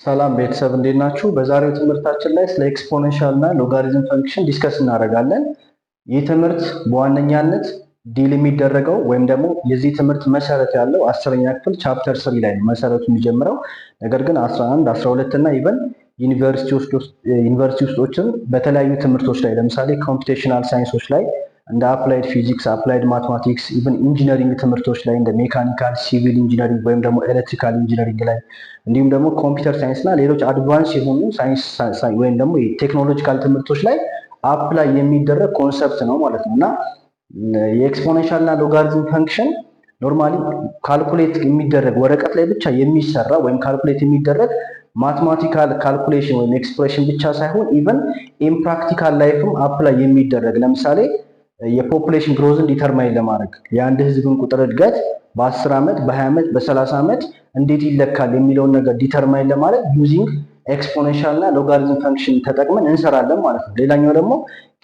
ሰላም ቤተሰብ እንዴት ናችሁ? በዛሬው ትምህርታችን ላይ ስለ ኤክስፖኔንሻል እና ሎጋሪዝም ፈንክሽን ዲስከስ እናደርጋለን። ይህ ትምህርት በዋነኛነት ዲል የሚደረገው ወይም ደግሞ የዚህ ትምህርት መሰረት ያለው 10ኛ ክፍል ቻፕተር 3 ላይ ነው መሰረቱ የሚጀምረው። ነገር ግን 11፣ 12 እና ኢቨን ዩኒቨርሲቲ ውስጦችን በተለያዩ ትምህርቶች ላይ ለምሳሌ ኮምፒውቴሽናል ሳይንሶች ላይ እንደ አፕላይድ ፊዚክስ፣ አፕላይድ ማትማቲክስ፣ ኢቨን ኢንጂነሪንግ ትምህርቶች ላይ እንደ ሜካኒካል፣ ሲቪል ኢንጂነሪንግ ወይም ደግሞ ኤሌክትሪካል ኢንጂነሪንግ ላይ እንዲሁም ደግሞ ኮምፒውተር ሳይንስ እና ሌሎች አድቫንስ የሆኑ ሳይንስ ወይም ደግሞ ቴክኖሎጂካል ትምህርቶች ላይ አፕላይ የሚደረግ ኮንሰፕት ነው ማለት ነው እና የኤክስፖኔንሻል እና ሎጋሪዝም ፈንክሽን ኖርማሊ ካልኩሌት የሚደረግ ወረቀት ላይ ብቻ የሚሰራ ወይም ካልኩሌት የሚደረግ ማትማቲካል ካልኩሌሽን ወይም ኤክስፕሬሽን ብቻ ሳይሆን ኢቨን ኢን ፕራክቲካል ላይፍም አፕላይ የሚደረግ ለምሳሌ የፖፑሌሽን ግሮዝን ዲተርማይን ለማድረግ የአንድ ህዝብን ቁጥር እድገት በ10 ዓመት በ20 ዓመት በ30 ዓመት እንዴት ይለካል የሚለውን ነገር ዲተርማይን ለማድረግ ዩዚንግ ኤክስፖኔንሻል እና ሎጋሪዝም ፈንክሽን ተጠቅመን እንሰራለን ማለት ነው። ሌላኛው ደግሞ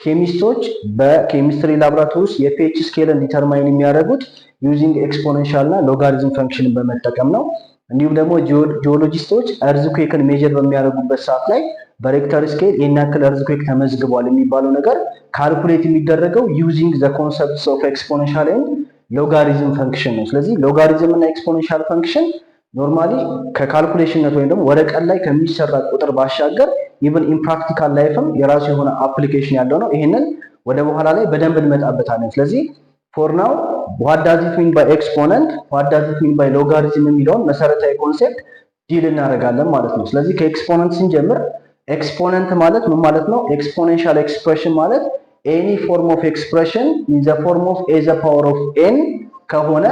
ኬሚስቶች በኬሚስትሪ ላብራቶሪ ውስጥ የፒኤች ስኬልን ዲተርማይን የሚያደርጉት ዩዚንግ ኤክስፖኔንሻል እና ሎጋሪዝም ፈንክሽንን በመጠቀም ነው። እንዲሁም ደግሞ ጂኦሎጂስቶች እርዝኩዌክን ሜጀር በሚያደርጉበት ሰዓት ላይ በሬክተር ስኬል ይህን ያክል እርዝኩዌክ ተመዝግቧል የሚባለው ነገር ካልኩሌት የሚደረገው ዩዚንግ ዘ ኮንሰፕትስ ኦፍ ኤክስፖኔንሻል ኤንድ ሎጋሪዝም ፈንክሽን ነው። ስለዚህ ሎጋሪዝም እና ኤክስፖኔንሻል ፈንክሽን ኖርማሊ ከካልኩሌሽንነት ወይም ደግሞ ወረቀት ላይ ከሚሰራ ቁጥር ባሻገር ኢቨን ኢን ፕራክቲካል ላይፍም የራሱ የሆነ አፕሊኬሽን ያለው ነው። ይሄንን ወደ በኋላ ላይ በደንብ እንመጣበታለን። ስለዚህ ፎር ናው ዋት ዳዝ ኢት ሚን ባይ ኤክስፖነንት ዋት ዳዝ ኢት ሚን ባይ ሎጋሪዝም የሚለውን መሰረታዊ ኮንሴፕት ዲል እናደርጋለን ማለት ነው። ስለዚህ ከኤክስፖነንት ስንጀምር ኤክስፖነንት ማለት ምን ማለት ነው? ኤክስፖኔንሻል ኤክስፕሬሽን ማለት ኤኒ ፎርም ኦፍ ኤክስፕሬሽን ኢን ዘ ፎርም ኦፍ ኤ ዘ ፓወር ኦፍ ኤን ከሆነ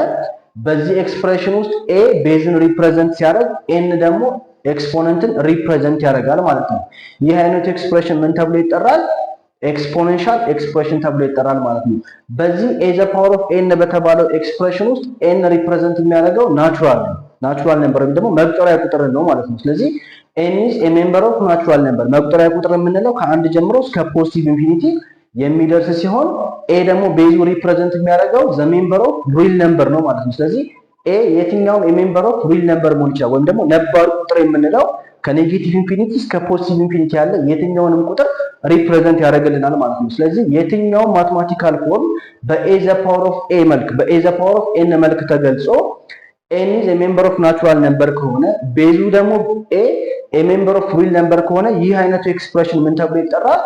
በዚህ ኤክስፕሬሽን ውስጥ ኤ ቤዝን ሪፕሬዘንት ሲያደርግ ኤን ደግሞ ኤክስፖነንትን ሪፕሬዘንት ያደርጋል ማለት ነው። ይህ አይነት ኤክስፕሬሽን ምን ተብሎ ይጠራል? ኤክስፖኔንሻል ኤክስፕሬሽን ተብሎ ይጠራል ማለት ነው። በዚህ ኤ ዘ ፓወር ኦፍ ኤን በተባለው ኤክስፕሬሽን ውስጥ ኤን ሪፕሬዘንት የሚያደርገው ናቹራል ነምበር ወይም ደግሞ መቁጠሪያ ቁጥር ነው ማለት ነው። ስለዚህ ኤን ኢዝ ኤ ሜምበር ኦፍ ናቹራል ነምበር። መቁጠሪያ ቁጥር የምንለው ከአንድ ጀምሮ እስከ ፖዚቲቭ ኢንፊኒቲ የሚደርስ ሲሆን ኤ ደግሞ ቤዙ ሪፕሬዘንት የሚያደርገው ዘ ሜምበር ኦፍ ሪል ነምበር ነው ማለት ነው። ስለዚህ ኤ የትኛውም የሜምበር ኦፍ ሪል ነምበር መሆን ይችላል ወይም ደግሞ ነባር ቁጥር የምንለው ከኔጌቲቭ ኢንፊኒቲ እስከ ፖዚቲቭ ኢንፊኒቲ ያለ የትኛውንም ቁጥር ሪፕሬዘንት ያደርግልናል ማለት ነው። ስለዚህ የትኛውም ማትማቲካል ፎርም በኤ ዘ ፓወር ኦፍ ኤ መልክ በኤ ዘ ፓወር ኦፍ ኤን መልክ ተገልጾ ኤን ኢዝ ኤ ሜምበር ኦፍ ናቹራል ነምበር ከሆነ ቤዙ ደግሞ ኤ ሜምበር ኦፍ ሪል ነምበር ከሆነ ይህ አይነቱ ኤክስፕሬሽን ምን ተብሎ ይጠራል?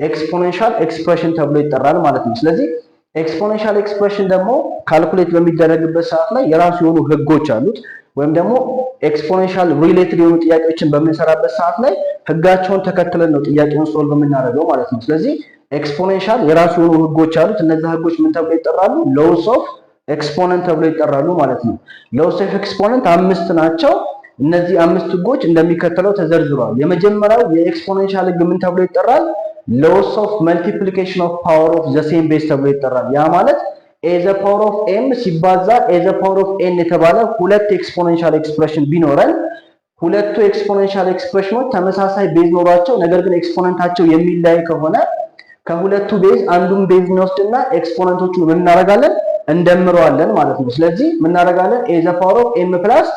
ኤክስፖኔንሻል ኤክስፕሬሽን ተብሎ ይጠራል ማለት ነው። ስለዚህ ኤክስፖኔንሻል ኤክስፕሬሽን ደግሞ ካልኩሌት በሚደረግበት ሰዓት ላይ የራሱ የሆኑ ህጎች አሉት ወይም ደግሞ ኤክስፖኔንሻል ሪሌትድ የሆኑ ጥያቄዎችን በምንሰራበት ሰዓት ላይ ህጋቸውን ተከትለን ነው ጥያቄውን ሶልቭ የምናደርገው ማለት ነው። ስለዚህ ኤክስፖኔንሻል የራሱ የሆኑ ህጎች አሉት። እነዚህ ህጎች ምን ተብሎ ይጠራሉ? ሎውስ ኦፍ ኤክስፖነንት ተብሎ ይጠራሉ ማለት ነው። ሎውስ ኦፍ ኤክስፖነንት 5 ናቸው። እነዚህ 5 ህጎች እንደሚከተለው ተዘርዝረዋል። የመጀመሪያው የኤክስፖኔንሻል ህግ ምን ተብሎ ይጠራል? ሎውስ ኦፍ መልቲፕሊኬሽን ኦፍ ፓወር ኦፍ ዘ ሴም ቤዝ ተብሎ ይጠራል። ያ ማለት ኤ ዘ ፓወር ኦፍ ኤም ሲባዛ ኤ ዘ ፓወር ኦፍ ኤን የተባለ ሁለት ኤክስፖኔንሻል ኤክስፕሬሽን ቢኖረን ሁለቱ ኤክስፖኔንሻል ኤክስፕሬሽኖች ተመሳሳይ ቤዝ ኖሯቸው ነገር ግን ኤክስፖነንታቸው የሚለያይ ከሆነ ከሁለቱ ቤዝ አንዱን ቤዝ እንወስድና ኤክስፖነንቶቹን ምን እናደርጋለን? እንደምረዋለን ማለት ነው። ስለዚህ ምን እናደርጋለን? ኤ ዘ ፓወር ኦፍ ኤም ፕላስ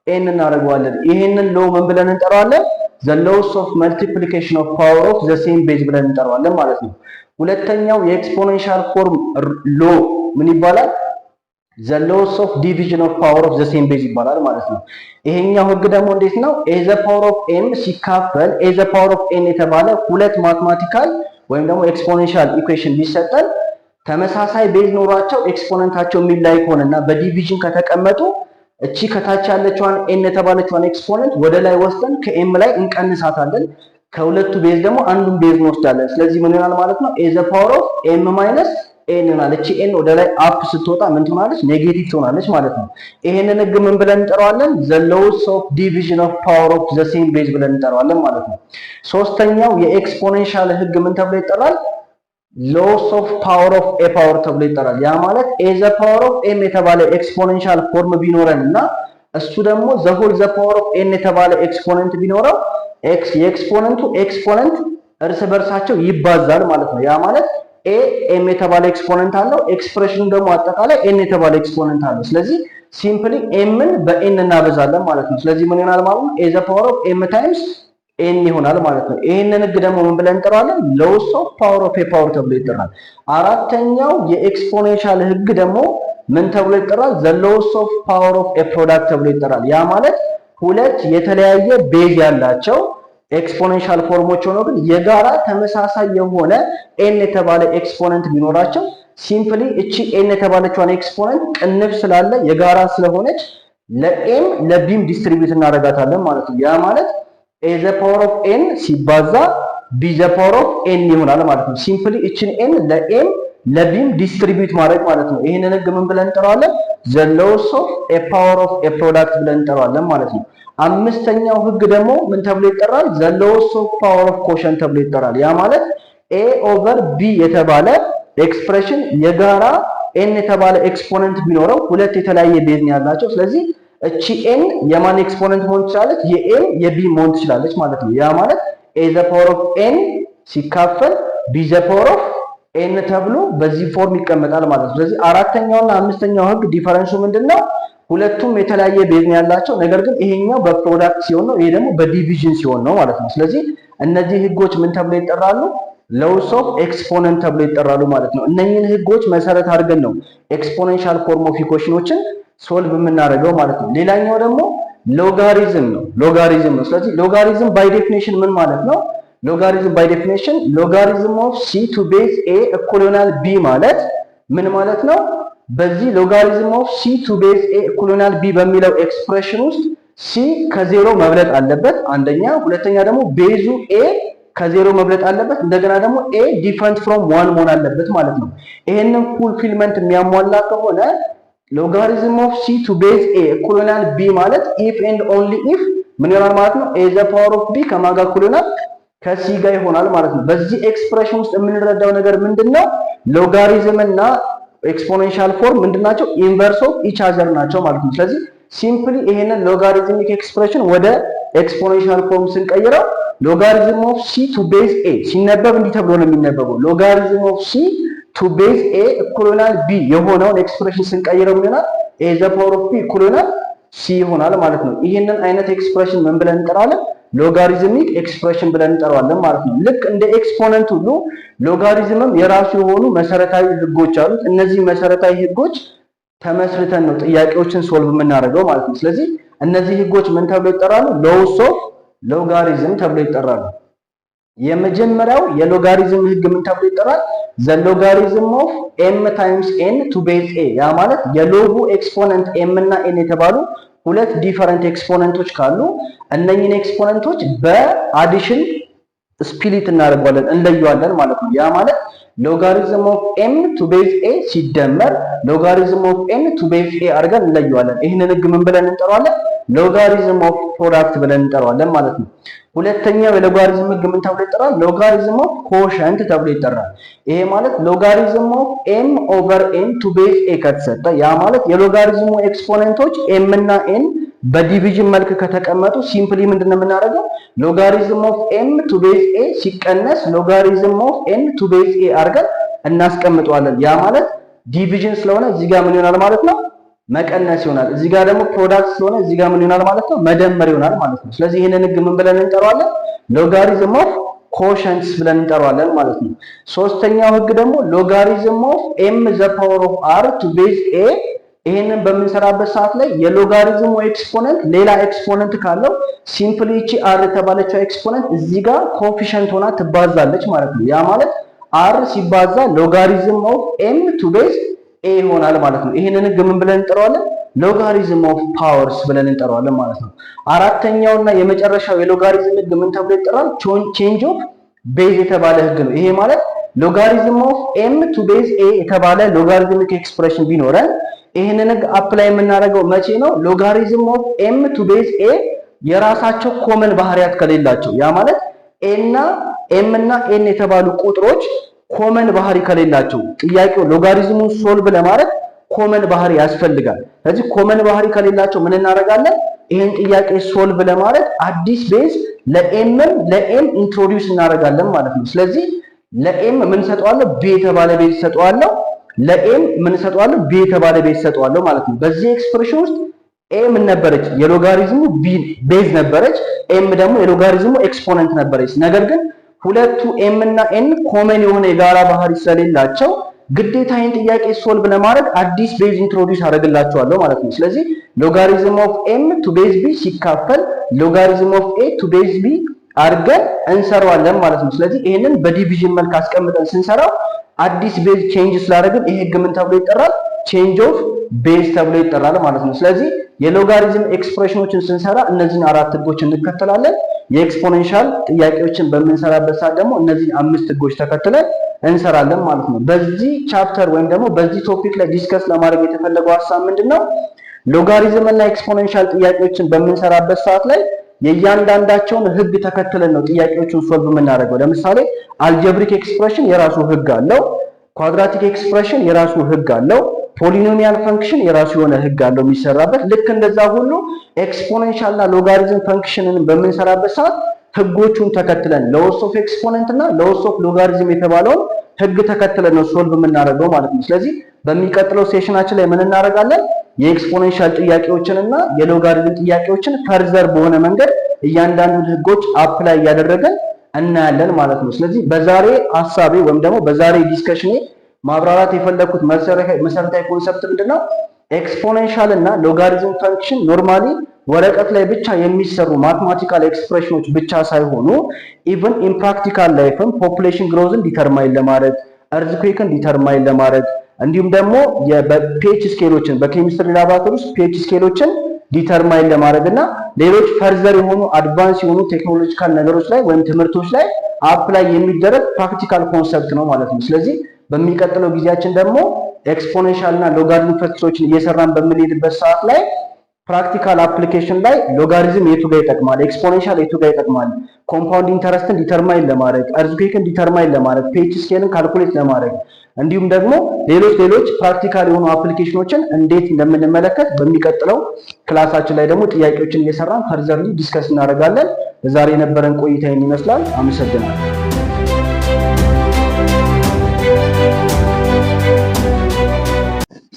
ኤን እናደርገዋለን። ይሄንን ሎው ምን ብለን እንጠራዋለን? ዘ ሎውስ ኦፍ መልቲፕሊኬሽን ኦፍ ፓወር ኦፍ ዘ ሴም ቤዝ ብለን እንጠራዋለን ማለት ነው። ሁለተኛው የኤክስፖኔንሻል ፎርም ሎ ምን ይባላል? ዘ ሎውስ ኦፍ ዲቪዥን ኦፍ ፓወር ኦፍ ዘ ሴም ቤዝ ይባላል ማለት ነው። ይሄኛው ህግ ደግሞ እንዴት ነው? ኤ ዘ ፓወር ኦፍ ኤም ሲካፈል ኤ ዘ ፓወር ኦፍ ኤን የተባለ ሁለት ማትማቲካል ወይም ደግሞ ኤክስፖኔንሻል ኢኩዌሽን ቢሰጠን ተመሳሳይ ቤዝ ኖሯቸው ኤክስፖነንታቸው የሚለያይ ከሆነና በዲቪዥን ከተቀመጡ እቺ ከታች ያለችዋን ኤን የተባለችዋን ኤክስፖነንት ወደ ላይ ወስደን ከኤም ላይ እንቀንሳታለን። ከሁለቱ ቤዝ ደግሞ አንዱን ቤዝ እንወስዳለን። ስለዚህ ምን ይሆናል ማለት ነው? ኤ ዘ ፓወር ኦፍ ኤም ማይነስ ኤን ይሆናል። እቺ ኤን ወደ ላይ አፕ ስትወጣ ምን ትሆናለች? ኔጌቲቭ ትሆናለች ማለት ነው። ይሄንን ህግ ምን ብለን እንጠራዋለን? ዘ ሎውስ ኦፍ ዲቪዥን ኦፍ ፓወር ኦፍ ዘ ሴም ቤዝ ብለን እንጠራዋለን ማለት ነው። ሶስተኛው የኤክስፖኔንሻል ህግ ምን ተብሎ ይጠራል? ሎውስ ኦፍ ፓወር ኦፍ ኤ ፓወር ተብሎ ይጠራል። ያ ማለት ኤ ዘ ፓወር ኦፍ ኤም የተባለ ኤክስፖኔንሻል ፎርም ቢኖረን እና እሱ ደግሞ ዘ ሆል ዘ ፓወር ኦፍ ኤን የተባለ ኤክስፖነንት ቢኖረው የኤክስፖነንቱ ኤክስፖነንት እርስ በርሳቸው ይባዛል ማለት ነው። ያ ማለት ኤ ኤም የተባለ ኤክስፖነንት አለው፣ ኤክስፕሬሽኑ ደግሞ አጠቃላይ ኤን የተባለ ኤክስፖነንት አለው። ስለዚህ ሲምፕሊ ኤምን በኤን እናበዛለን ማለት ነው። ስለዚህ ምን ይሆናል ማለት ነው? ኤ ዘ ፓወር ኦፍ ኤም ታይምስ ኤን ይሆናል ማለት ነው። ይሄንን ህግ ደግሞ ምን ብለን እንጠራዋለን? ሎስ ኦፍ ፓወር ኦፍ ኤ ፓወር ተብሎ ይጠራል። አራተኛው የኤክስፖኔንሻል ህግ ደግሞ ምን ተብሎ ይጠራል? ዘ ሎስ ኦፍ ፓወር ኦፍ ኤ ፕሮዳክት ተብሎ ይጠራል። ያ ማለት ሁለት የተለያየ ቤዝ ያላቸው ኤክስፖኔንሻል ፎርሞች ሆነው ግን የጋራ ተመሳሳይ የሆነ ኤን የተባለ ኤክስፖነንት ቢኖራቸው ሲምፕሊ እቺ ኤን የተባለችዋን ኤክስፖነንት ቅንፍ ስላለ የጋራ ስለሆነች ለኤም ለቢም ዲስትሪቢዩት እናደርጋታለን ማለት ነው። ያ ማለት ኤ ዘ ፓወር ኦፍ ኤን ሲባዛ ቢ ዘ ፓወር ኦፍ ኤን ይሆናል ማለት ነው። ሲምፕሊ እቺን ኤን ለኤም ለቢም ዲስትሪቢዩት ማድረግ ማለት ነው። ይሄንን ህግ ምን ብለን እንጠራዋለን? ዘ ሎስ ኦፍ ኤ ፓወር ኦፍ ኤ ፕሮዳክት ብለን እንጠራዋለን ማለት ነው። አምስተኛው ህግ ደግሞ ምን ተብሎ ይጠራል? ዘ ሎስ ኦፍ ፓወር ኦፍ ኮሸንት ተብሎ ይጠራል። ያ ማለት ኤ ኦቨር ቢ የተባለ ኤክስፕሬሽን የጋራ ኤን የተባለ ኤክስፖነንት ቢኖረው ሁለት የተለያየ ቤዝ ነው ያላቸው። ስለዚህ እቺ ኤን የማን ኤክስፖነንት መሆን ትችላለች? የኤም የቢ መሆን ትችላለች ማለት ነው። ያ ማለት ኤ ዘ ፓወር ኦፍ ኤን ሲካፈል ቢ ዘ ፓወር ኦፍ ኤን ተብሎ በዚህ ፎርም ይቀመጣል ማለት ነው። ስለዚህ አራተኛውና አምስተኛው ህግ ዲፈረንሱ ምንድነው? ሁለቱም የተለያየ ቤዝ ነው ያላቸው። ነገር ግን ይሄኛው በፕሮዳክት ሲሆን ነው፣ ይሄ ደግሞ በዲቪዥን ሲሆን ነው ማለት ነው። ስለዚህ እነዚህ ህጎች ምን ተብለው ይጠራሉ? ሎስ ኦፍ ኤክስፖነንት ተብለው ይጠራሉ ማለት ነው። እነኚህን ህጎች መሰረት አድርገን ነው ኤክስፖኔንሻል ፎርም ኦፍ ኢኩዌሽኖችን ሶልቭ የምናደርገው ማለት ነው። ሌላኛው ደግሞ ሎጋሪዝም ነው። ሎጋሪዝም ነው። ስለዚህ ሎጋሪዝም ባይ ዴፊኒሽን ምን ማለት ነው? ሎጋሪዝም ባይ ዴፊኒሽን ሎጋሪዝም ኦፍ ሲ ቱ ቤዝ ኤ እኩል ይሆናል ቢ ማለት ምን ማለት ነው? በዚህ ሎጋሪዝም ኦፍ ሲ ቱ ቤዝ ኤ እኩል ይሆናል ቢ በሚለው ኤክስፕሬሽን ውስጥ ሲ ከዜሮ መብለጥ አለበት አንደኛ፣ ሁለተኛ ደግሞ ቤዙ ኤ ከዜሮ መብለጥ አለበት። እንደገና ደግሞ ኤ ዲፈረንት ፍሮም ዋን መሆን አለበት ማለት ነው። ይሄንን ፉልፊልመንት የሚያሟላ ከሆነ ሎጋሪዝም ኦፍ ሲ ቱ ቤዝ ኤ እኩል ይሆናል ቢ ማለት ኢፍ ኤንድ ኦንሊ ኢፍ ምን ይሆናል ማለት ነው? ኤ ዘ ፓወር ኦፍ ቢ ከማን ጋር እኩል ይሆናል? ከሲ ጋር ይሆናል ማለት ነው። በዚህ ኤክስፕሬሽን ውስጥ የምንረዳው ነገር ምንድነው? ሎጋሪዝም እና ኤክስፖኔንሻል ፎርም ምንድናቸው? ኢንቨርስ ኦፍ ኢች አዘር ናቸው ማለት ነው። ስለዚህ ሲምፕሊ ይሄንን ሎጋሪዝሚክ ኤክስፕሬሽን ወደ ኤክስፖኔንሻል ፎርም ስንቀይረው ሎጋሪዝም ኦፍ ሲ ቱ ቤዝ ኤ ሲነበብ እንዲህ ተብሎ ነው የሚነበበው። ሎጋሪዝም ኦፍ ሲ ቱ ቤዝ ኤ እኩል ይሆናል ቢ የሆነውን ኤክስፕሬሽን ስንቀይረው ምን ይሆናል? ኤ ዘ ፓወር ኦፍ ቢ እኩል ይሆናል ሲ ይሆናል ማለት ነው። ይሄንን አይነት ኤክስፕሬሽን ምን ብለን እንጠራዋለን? ሎጋሪዝሚክ ኤክስፕሬሽን ብለን እንጠራዋለን ማለት ነው። ልክ እንደ ኤክስፖነንት ሁሉ ሎጋሪዝምም የራሱ የሆኑ መሰረታዊ ህጎች አሉት። እነዚህ መሰረታዊ ህጎች ተመስርተን ነው ጥያቄዎችን ሶልቭ የምናደርገው ማለት ነው። ስለዚህ እነዚህ ህጎች ምን ተብለው ይጠራሉ? ሎስ ኦፍ ሎጋሪዝም ተብለው ይጠራሉ። የመጀመሪያው የሎጋሪዝም ህግ ምን ተብሎ ይጠራል? ዘ ሎጋሪዝም ኦፍ ኤም ታይምስ ኤን ቱ ቤዝ ኤ። ያ ማለት የሎጉ ኤክስፖነንት ኤም እና ኤን የተባሉ ሁለት ዲፈረንት ኤክስፖነንቶች ካሉ እነኚህን ኤክስፖነንቶች በአዲሽን ስፕሊት እናደርጋለን እንለየዋለን ማለት ነው። ያ ማለት ሎጋሪዝም ኦፍ ኤም ቱ ቤዝ ኤ ሲደመር ሎጋሪዝም ኦፍ ኤን ቱ ቤዝ ኤ አድርገን እንለየዋለን። ይህንን ህግ ምን ብለን እንጠራዋለን? ሎጋሪዝም ኦፍ ፕሮዳክት ብለን እንጠራዋለን ማለት ነው። ሁለተኛው የሎጋሪዝም ህግ ምን ተብሎ ይጠራል? ሎጋሪዝም ኦፍ ኮሸንት ተብሎ ይጠራል። ይሄ ማለት ሎጋሪዝም ኦፍ ኤም ኦቨር ኤን ቱ ቤዝ ኤ ከተሰጠ፣ ያ ማለት የሎጋሪዝሙ ኤክስፖነንቶች ኤም እና ኤን በዲቪዥን መልክ ከተቀመጡ ሲምፕሊ ምንድነው የምናደርገው? ሎጋሪዝም ኦፍ ኤም ቱ ቤዝ ኤ ሲቀነስ ሎጋሪዝም ኦፍ ኤን ቱ ቤዝ ኤ አድርገን እናስቀምጠዋለን። ያ ማለት ዲቪዥን ስለሆነ እዚህ ጋር ምን ይሆናል ማለት ነው? መቀነስ ይሆናል። እዚህ ጋር ደግሞ ፕሮዳክት ስለሆነ እዚህ ጋር ምን ይሆናል ማለት ነው? መደመር ይሆናል ማለት ነው። ስለዚህ ይሄንን ህግ ምን ብለን እንጠራዋለን? ሎጋሪዝም ኦፍ ኮሸንትስ ብለን እንጠራዋለን ማለት ነው። ሶስተኛው ህግ ደግሞ ሎጋሪዝም ኦፍ ኤም ዘ ፓወር ኦፍ አር ቱ ቤዝ ኤ። ይሄንን በምንሰራበት ሰዓት ላይ የሎጋሪዝሙ ኤክስፖነንት ሌላ ኤክስፖነንት ካለው ሲምፕሊ እቺ አር የተባለችው ኤክስፖነንት እዚህ ጋር ኮፊሸንት ሆና ትባዛለች ማለት ነው። ያ ማለት አር ሲባዛ ሎጋሪዝም ኦፍ ኤም ቱ ቤዝ ኤ ይሆናል ማለት ነው። ይሄንን ህግ ምን ብለን እንጠራዋለን? ሎጋሪዝም ኦፍ ፓወርስ ብለን እንጠራዋለን ማለት ነው። አራተኛውና የመጨረሻው የሎጋሪዝም ህግ ምን ተብሎ ይጠራል? ቼንጅ ኦፍ ቤዝ የተባለ ህግ ነው። ይሄ ማለት ሎጋሪዝም ኦፍ ኤም ቱ ቤዝ ኤ የተባለ ሎጋሪዝሚክ ኤክስፕሬሽን ቢኖረን ይሄንን ህግ አፕላይ የምናደርገው መቼ ነው? ሎጋሪዝም ኦፍ ኤም ቱ ቤዝ ኤ የራሳቸው ኮመን ባህሪያት ከሌላቸው፣ ያ ማለት ኤ እና ኤም እና ኤን የተባሉ ቁጥሮች ኮመን ባህሪ ከሌላቸው ጥያቄው ሎጋሪዝሙን ሶልቭ ለማድረግ ኮመን ባህሪ ያስፈልጋል። ስለዚህ ኮመን ባህሪ ከሌላቸው ምን እናደርጋለን? ይሄን ጥያቄ ሶልቭ ለማድረግ አዲስ ቤዝ ለኤምም ለኤም ኢንትሮዲዩስ እናደርጋለን ማለት ነው። ስለዚህ ለኤም ምን ሰጠዋለሁ? ቢ የተባለ ቤዝ ሰጠዋለሁ። ለኤም ምን ሰጠዋለሁ? ቢ የተባለ ቤዝ ሰጠዋለሁ ማለት ነው። በዚህ ኤክስፕሬሽን ውስጥ ኤ ምን ነበረች? የሎጋሪዝሙ ቢ ቤዝ ነበረች። ኤም ደግሞ የሎጋሪዝሙ ኤክስፖነንት ነበረች። ነገር ግን ሁለቱ ኤም እና ኤን ኮመን የሆነ የጋራ ባህሪ ስለሌላቸው ግዴታ ይህን ጥያቄ ሶልቭ ለማድረግ አዲስ ቤዝ ኢንትሮዲውስ አደርግላቸዋለሁ ማለት ነው። ስለዚህ ሎጋሪዝም ኦፍ ኤም ቱ ቤዝ ቢ ሲካፈል ሎጋሪዝም ኦፍ ኤ ቱ ቤዝ ቢ አድርገን እንሰራዋለን ማለት ነው። ስለዚህ ይህንን በዲቪዥን መልክ አስቀምጠን ስንሰራው አዲስ ቤዝ ቼንጅ ስላደረግን ይሄ ህግ ምን ተብሎ ይጠራል? ቼንጅ ኦፍ ቤዝ ተብሎ ይጠራል ማለት ነው። ስለዚህ የሎጋሪዝም ኤክስፕሬሽኖችን ስንሰራ እነዚህን አራት ህጎች እንከተላለን። የኤክስፖኔንሻል ጥያቄዎችን በምንሰራበት ሰዓት ደግሞ እነዚህን አምስት ህጎች ተከትለን እንሰራለን ማለት ነው። በዚህ ቻፕተር ወይም ደግሞ በዚህ ቶፒክ ላይ ዲስከስ ለማድረግ የተፈለገው ሀሳብ ምንድነው? ሎጋሪዝም እና ኤክስፖኔንሻል ጥያቄዎችን በምንሰራበት ሰዓት ላይ የእያንዳንዳቸውን ህግ ተከትለን ነው ጥያቄዎችን ሶልቭ የምናደርገው። ለምሳሌ አልጀብሪክ ኤክስፕሬሽን የራሱ ህግ አለው። ኳድራቲክ ኤክስፕሬሽን የራሱ ህግ አለው። ፖሊኖሚያል ፈንክሽን የራሱ የሆነ ህግ አለው የሚሰራበት። ልክ እንደዛ ሁሉ ኤክስፖኔንሻል እና ሎጋሪዝም ፈንክሽንን በምንሰራበት ሰዓት ህጎቹን ተከትለን ሎስ ኦፍ ኤክስፖነንት እና ሎስ ኦፍ ሎጋሪዝም የተባለውን ህግ ተከትለን ነው ሶልቭ የምናደርገው ማለት ነው። ስለዚህ በሚቀጥለው ሴሽናችን ላይ ምን እናደርጋለን? የኤክስፖኔንሻል ጥያቄዎችን እና የሎጋሪዝም ጥያቄዎችን ፈርዘር በሆነ መንገድ እያንዳንዱን ህጎች አፕላይ እያደረገን እናያለን ማለት ነው። ስለዚህ በዛሬ ሐሳቤ ወይም ደግሞ በዛሬ ዲስከሽኔ ማብራራት የፈለኩት መሰረታዊ ኮንሰፕት ምንድነው? ኤክስፖኔንሻል እና ሎጋሪዝም ፈንክሽን ኖርማሊ ወረቀት ላይ ብቻ የሚሰሩ ማትማቲካል ኤክስፕሬሽኖች ብቻ ሳይሆኑ ኢቭን ኢን ፕራክቲካል ላይፍም ፖፑሌሽን ግሮዝን ዲተርማይን ለማድረግ እርዝኩዌክን ዲተርማይን ለማድረግ እንዲሁም ደግሞ የፒኤች ስኬሎችን በኬሚስትሪ ላቦራቶሪ ውስጥ ፒኤች ስኬሎችን ዲተርማይን ለማድረግ እና ሌሎች ፈርዘር የሆኑ አድቫንስ የሆኑ ቴክኖሎጂካል ነገሮች ላይ ወይም ትምህርቶች ላይ አፕላይ የሚደረግ ፕራክቲካል ኮንሰፕት ነው ማለት ነው። ስለዚህ በሚቀጥለው ጊዜያችን ደግሞ ኤክስፖኔንሻል እና ሎጋሪዝም ፈንክሽኖችን እየሰራን በምንሄድበት ሰዓት ላይ ፕራክቲካል አፕሊኬሽን ላይ ሎጋሪዝም የቱ ጋር ይጠቅማል፣ ኤክስፖኔንሻል የቱ ጋር ይጠቅማል፣ ኮምፓውንድ ኢንተረስትን ዲተርማይን ለማድረግ እርዝኩዌክን ዲተርማይን ለማድረግ ፒኤች ስኬልን ካልኩሌት ለማድረግ እንዲሁም ደግሞ ሌሎች ፕራክቲካል የሆኑ አፕሊኬሽኖችን እንዴት እንደምንመለከት በሚቀጥለው ክላሳችን ላይ ደግሞ ጥያቄዎችን እየሰራን ፈርዘርሊ ዲስከስ እናደርጋለን። ዛሬ የነበረን ቆይታ ይህን ይመስላል። አመሰግናለሁ።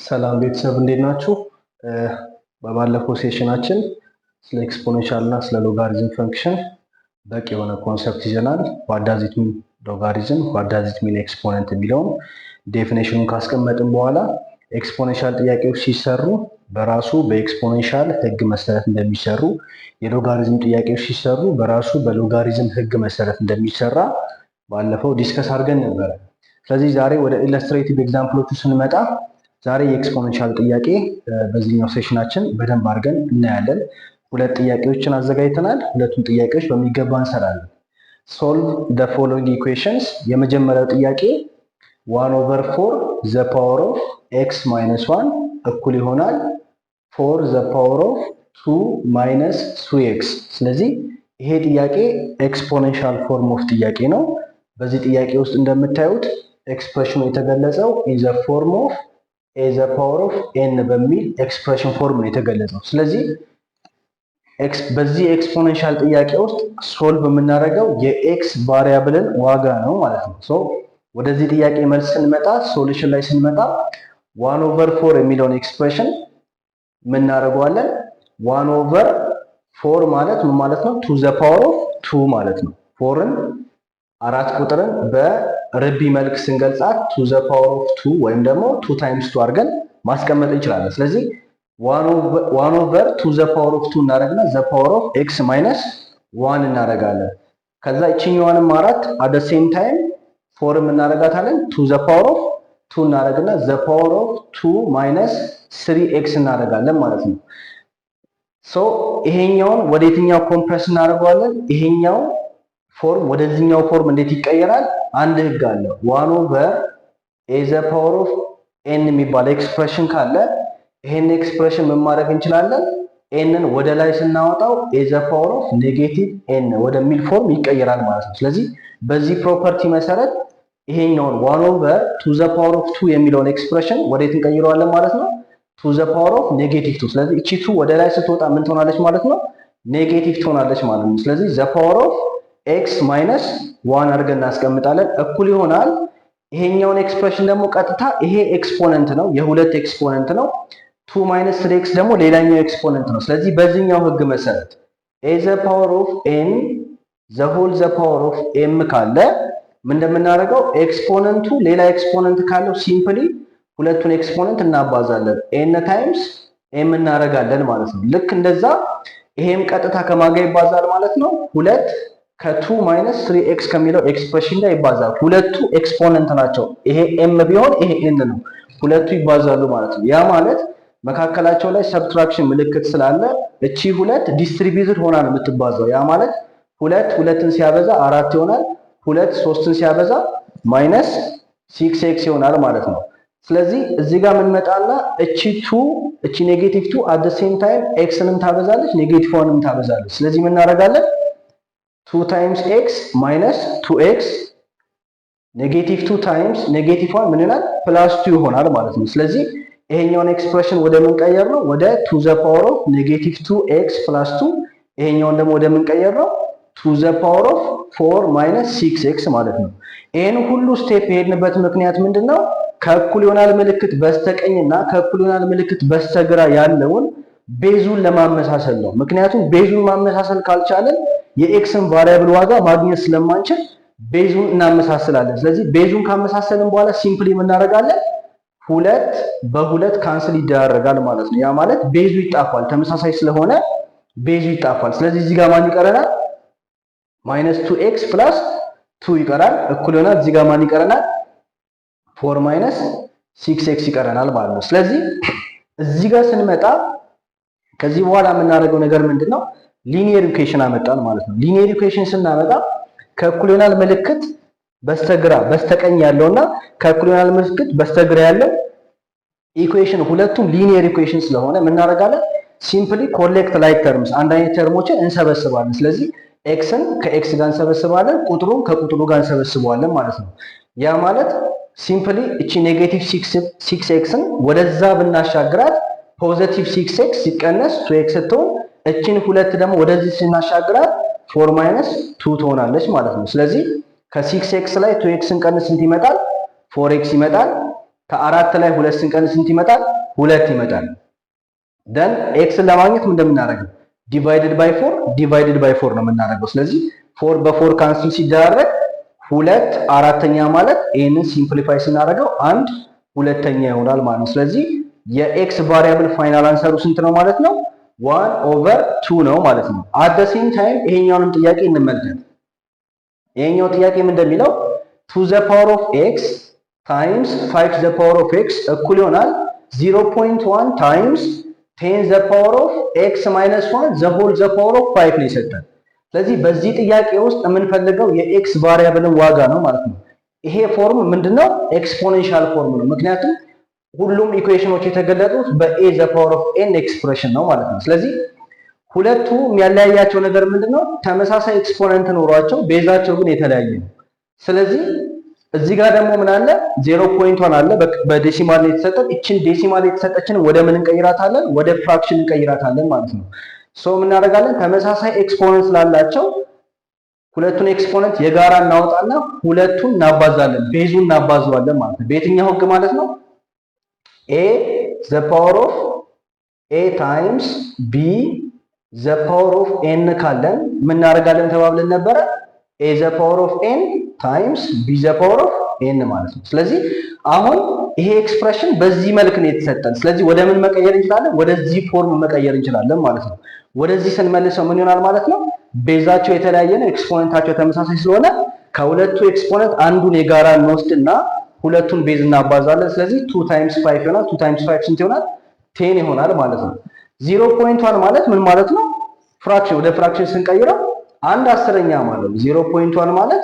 ሰላም ቤተሰብ እንዴት ናችሁ? በባለፈው ሴሽናችን ስለ ኤክስፖኔንሻል እና ስለ ሎጋሪዝም ፈንክሽን በቂ የሆነ ኮንሰፕት ይዘናል። ዋት ዳዝ ኢት ሚን ሎጋሪዝም፣ ዋት ዳዝ ኢት ሚን ኤክስፖነንት የሚለውን ዴፊኔሽኑን ካስቀመጥን በኋላ ኤክስፖኔንሻል ጥያቄዎች ሲሰሩ በራሱ በኤክስፖኔንሻል ህግ መሰረት እንደሚሰሩ፣ የሎጋሪዝም ጥያቄዎች ሲሰሩ በራሱ በሎጋሪዝም ህግ መሰረት እንደሚሰራ ባለፈው ዲስከስ አድርገን ነበረ። ስለዚህ ዛሬ ወደ ኢለስትሬቲቭ ኤግዛምፕሎቹ ስንመጣ ዛሬ የኤክስፖኔንሻል ጥያቄ በዚህኛው ሴሽናችን በደንብ አድርገን እናያለን። ሁለት ጥያቄዎችን አዘጋጅተናል። ሁለቱም ጥያቄዎች በሚገባ እንሰራለን። ሶልቭ ዘ ፎሎዊንግ ኢኩዌሽንስ። የመጀመሪያው ጥያቄ 1/4 ዘ ፓወር ኦፍ ኤክስ ማይነስ 1 እኩል ይሆናል 4 ዘ ፓወር ኦፍ 2 ማይነስ 3ኤክስ። ስለዚህ ይሄ ጥያቄ ኤክስፖኔንሻል ፎርም ኦፍ ጥያቄ ነው። በዚህ ጥያቄ ውስጥ እንደምታዩት ኤክስፕሬሽኑ የተገለጸው ኢን ዘ ፎርም ኦፍ ኤ ዘ ፓወር ኦፍ ኤን በሚል ኤክስፕሬሽን ፎርም ነው የተገለጸው። ስለዚህ በዚህ ኤክስፖኔንሻል ጥያቄ ውስጥ ሶልቭ የምናደርገው የኤክስ ቫሪያብልን ዋጋ ነው ማለት ነው። ሶ ወደዚህ ጥያቄ መልስ ስንመጣ ሶሉሽን ላይ ስንመጣ 1/4 የሚለውን ኤክስፕሬሽን የምናደርገዋለን 1/4 ማለት ምን ማለት ነው? ቱ ዘ ፓወር ኦፍ 2 ማለት ነው። ፎርን አራት ቁጥርን በርቢ መልክ ስንገልጻት ቱ ዘ ፓወር ኦፍ 2 ወይም ደግሞ 2 ታይምስ 2 አድርገን ማስቀመጥ እንችላለን። ስለዚህ 1/2 ዘ ፓወር ኦፍ 2 እናደርግና ዘ ፓወር ኦፍ ኤክስ ማይነስ 1 እናደርጋለን። ከዛ እቺኛዋንም አራት አት ሴም ታይም ፎርም እናደርጋታለን ቱ ዘ ፓወር ኦፍ 2 እናደርግና ዘ ፓወር ኦፍ 2 ማይነስ 3x እናደርጋለን ማለት ነው። ሶ ይሄኛውን ወደ የትኛው ኮምፕረስ እናደርገዋለን? ይሄኛው ፎርም ወደዚህኛው ፎርም እንዴት ይቀየራል? አንድ ህግ አለ። 1/a ዘ ፓወር ኦፍ n የሚባል ኤክስፕሬሽን ካለ ይሄን ኤክስፕሬሽን ምን ማድረግ እንችላለን? ኤንን ወደ ላይ ስናወጣው a ዘ ፓወር ኦፍ ኔጌቲቭ n ወደሚል ፎርም ይቀየራል ማለት ነው። ስለዚህ በዚህ ፕሮፐርቲ መሰረት ይሄኛውን 1/2 ዘ ፓወር ኦፍ 2 የሚለውን ኤክስፕሬሽን ወዴት እንቀይረዋለን ማለት ነው? ቱ ዘ ፓወር ኦፍ ኔጌቲቭ 2። ስለዚህ እቺ 2 ወደ ላይ ስትወጣ ምን ትሆናለች ማለት ነው? ኔጌቲቭ ትሆናለች ማለት ነው። ስለዚህ ዘ ፓወር ኦፍ ኤክስ ማይነስ 1 አድርገን እናስቀምጣለን። እኩል ይሆናል ይሄኛውን ኤክስፕሬሽን ደግሞ ቀጥታ ይሄ ኤክስፖነንት ነው፣ የሁለት ኤክስፖነንት ነው። 2 ማይነስ 3x ደግሞ ሌላኛው ኤክስፖነንት ነው። ስለዚህ በዚህኛው ህግ መሰረት a ዘ ፓወር ኦፍ n ዘ ሆል ዘ ፓወር ኦፍ m ካለ ምን እንደምናደርገው ኤክስፖነንቱ ሌላ ኤክስፖነንት ካለው ሲምፕሊ ሁለቱን ኤክስፖነንት እናባዛለን n ታይምስ m እናደርጋለን ማለት ነው። ልክ እንደዛ ይሄም ቀጥታ ከማጋ ይባዛል ማለት ነው። ሁለት ከ2 ማይነስ 3x ከሚለው ኤክስፕሬሽን ጋር ይባዛል። ሁለቱ ኤክስፖነንት ናቸው። ይሄ m ቢሆን ይሄ n ነው። ሁለቱ ይባዛሉ ማለት ነው። ያ ማለት መካከላቸው ላይ ሰብትራክሽን ምልክት ስላለ እቺ ሁለት ዲስትሪቢዩትድ ሆና ነው የምትባዛው። ያ ማለት ሁለት ሁለትን ሲያበዛ 4 ይሆናል። ሁለት 3ን ሲያበዛ ማይነስ 6x ይሆናል ማለት ነው። ስለዚህ እዚህ ጋር ምን መጣና እቺ 2 እቺ ኔጌቲቭ 2 at the same time x-ንም ታበዛለች ኔጌቲቭ 1ንም ታበዛለች። ስለዚህ ምን እናደርጋለን 2 times x minus 2x ኔጌቲቭ 2 ታይምስ ኔጌቲቭ 1 ምን ይሆናል ፕላስ 2 ይሆናል ማለት ነው። ስለዚህ ይሄኛውን ኤክስፕሬሽን ወደ ምን ቀየር ነው ወደ 2 ዘ ፓወር ኦፍ ኔጌቲቭ 2x ፕላስ 2 ይሄኛውን ደግሞ ወደ ምን ቀየር ነው 2 ዘ ፓወር ኦፍ 4 ማይነስ 6x ማለት ነው። ይሄን ሁሉ ስቴፕ የሄድንበት ምክንያት ምንድነው? ከእኩል ይሆናል ምልክት በስተቀኝና ከእኩል ይሆናል ምልክት በስተግራ ያለውን ቤዙን ለማመሳሰል ነው። ምክንያቱም ቤዙን ማመሳሰል ካልቻለን የኤክስን ቫሪያብል ዋጋ ማግኘት ስለማንችል ቤዙን እናመሳስላለን። ስለዚህ ቤዙን ካመሳሰልን በኋላ ሲምፕሊ እናደርጋለን ሁለት በሁለት ካንስል ይደረጋል ማለት ነው። ያ ማለት ቤዙ ይጣፋል፣ ተመሳሳይ ስለሆነ ቤዙ ይጣፋል። ስለዚህ እዚህ ጋር ማን ይቀረናል? ማይነስ 2x ፕላስ 2 ይቀራል። እኩል ይሆናል እዚህ ጋር ማን ይቀረናል? 4 ማይነስ 6x ይቀረናል ማለት ነው። ስለዚህ እዚህ ጋር ስንመጣ ከዚህ በኋላ የምናደርገው ነገር ምንድነው? ሊኒየር ኢኩዌሽን አመጣን ማለት ነው። ሊኒየር ኢኩዌሽን ስናመጣ ከእኩል ይሆናል ምልክት በስተግራ በስተቀኝ ያለውና ከእኩል ይሆናል ምልክት በስተግራ ያለው ኢኩዌሽን ሁለቱም ሊኒየር ኢኩዌሽን ስለሆነ ምን እናደርጋለን? ሲምፕሊ ኮሌክት ላይክ ተርምስ አንድ አይነት ተርሞችን እንሰበስባለን። ስለዚህ ኤክስን ከኤክስ ጋር እንሰበስባለን፣ ቁጥሩን ከቁጥሩ ጋር እንሰበስበዋለን ማለት ነው። ያ ማለት ሲምፕሊ እቺ ኔጌቲቭ 6xን ወደዛ ብናሻግራት ፖዚቲቭ 6x ሲቀነስ 2x ስትሆን እቺን ሁለት ደግሞ ወደዚህ ስናሻግራት 4 ማይነስ 2 ትሆናለች ማለት ነው። ስለዚህ ከ6x ላይ 2x ስንቀንስ ስንት ይመጣል? 4x ይመጣል። ከአራት ላይ 2 ስንቀንስ ስንት ይመጣል? 2 ይመጣል። ደን ኤክስን ለማግኘት ምን እንደምናደርገው ዲቫይድድ ባይ 4 ነው የምናደርገው። ስለዚህ 4 በ4 ካንስል ሲደረግ 2 አራተኛ ማለት ይሄንን ሲምፕሊፋይ ስናደርገው 1 ሁለተኛ ይሆናል ማለት ነው። ስለዚህ የኤክስ ቫሪያብል ፋይናል አንሰሩ ስንት ነው ማለት ነው? 1/2 ነው ማለት ነው። አት ዘ ሴም ታይም ይሄኛውንም ጥያቄ እንመልከት። ይሄኛው ጥያቄ ምን እንደሚለው 2 ዘ ፓወር ኦፍ ኤክስ ታይምስ 5 ዘ ፓወር ኦፍ ኤክስ እኩል ይሆናል 0.1 ታይምስ 10 ዘ ፓወር ኦፍ ኤክስ ማይነስ 1 ዘ ሆል ዘ ፓወር ኦፍ 5 ነው የሰጠን። ስለዚህ በዚህ ጥያቄ ውስጥ የምንፈልገው የኤክስ ቫሪያብልን ዋጋ ነው ማለት ነው። ይሄ ፎርም ምንድነው? ኤክስፖኔንሻል ፎርም ነው። ምክንያቱም ሁሉም ኢኩዌሽኖች የተገለጡት በኤ ዘ ፓወር ኦፍ ኤን ኤክስፕሬሽን ነው ማለት ነው። ስለዚህ ሁለቱ የሚያለያያቸው ነገር ምንድነው? ተመሳሳይ ኤክስፖነንት ኖሯቸው ቤዛቸው ግን የተለያየ ነው። ስለዚህ እዚህ ጋር ደግሞ ምን አለ? 0.1 አለ በዴሲማል ላይ የተሰጠን። እቺን ዴሲማል የተሰጠችን ወደ ምን እንቀይራታለን? ወደ ፍራክሽን እንቀይራታለን ማለት ነው። ሶ ምን እናደርጋለን? ተመሳሳይ ኤክስፖነንት ስላላቸው ሁለቱን ኤክስፖነንት የጋራ እናወጣና ሁለቱን እናባዛለን፣ ቤዙን እናባዘዋለን ማለት ነው። በየትኛው ህግ ማለት ነው? a the power of a times b the power of n ካለን ምን እናደርጋለን ተባብለን ነበረ? a the power of n times b the power of n ማለት ነው። ስለዚህ አሁን ይሄ ኤክስፕሬሽን በዚህ መልክ ነው የተሰጠን። ስለዚህ ወደ ምን መቀየር እንችላለን? ወደዚህ ፎርም መቀየር እንችላለን ማለት ነው። ወደዚህ ስንመልሰው ምን ይሆናል ማለት ነው? ቤዛቸው የተለያየ ነው፣ ኤክስፖነንታቸው ተመሳሳይ ስለሆነ ከሁለቱ ኤክስፖነንት አንዱን የጋራ እንወስድና ሁለቱን ቤዝ እናባዛለን። ስለዚህ 2 ታይምስ 5 ይሆናል። 2 ታይምስ 5 ስንት ይሆናል? 10 ይሆናል ማለት ነው። 0.1 ማለት ምን ማለት ነው? ፍራክሽን ወደ ፍራክሽን ስንቀይረው 1/10ኛ ማለት ነው። 0.1 ማለት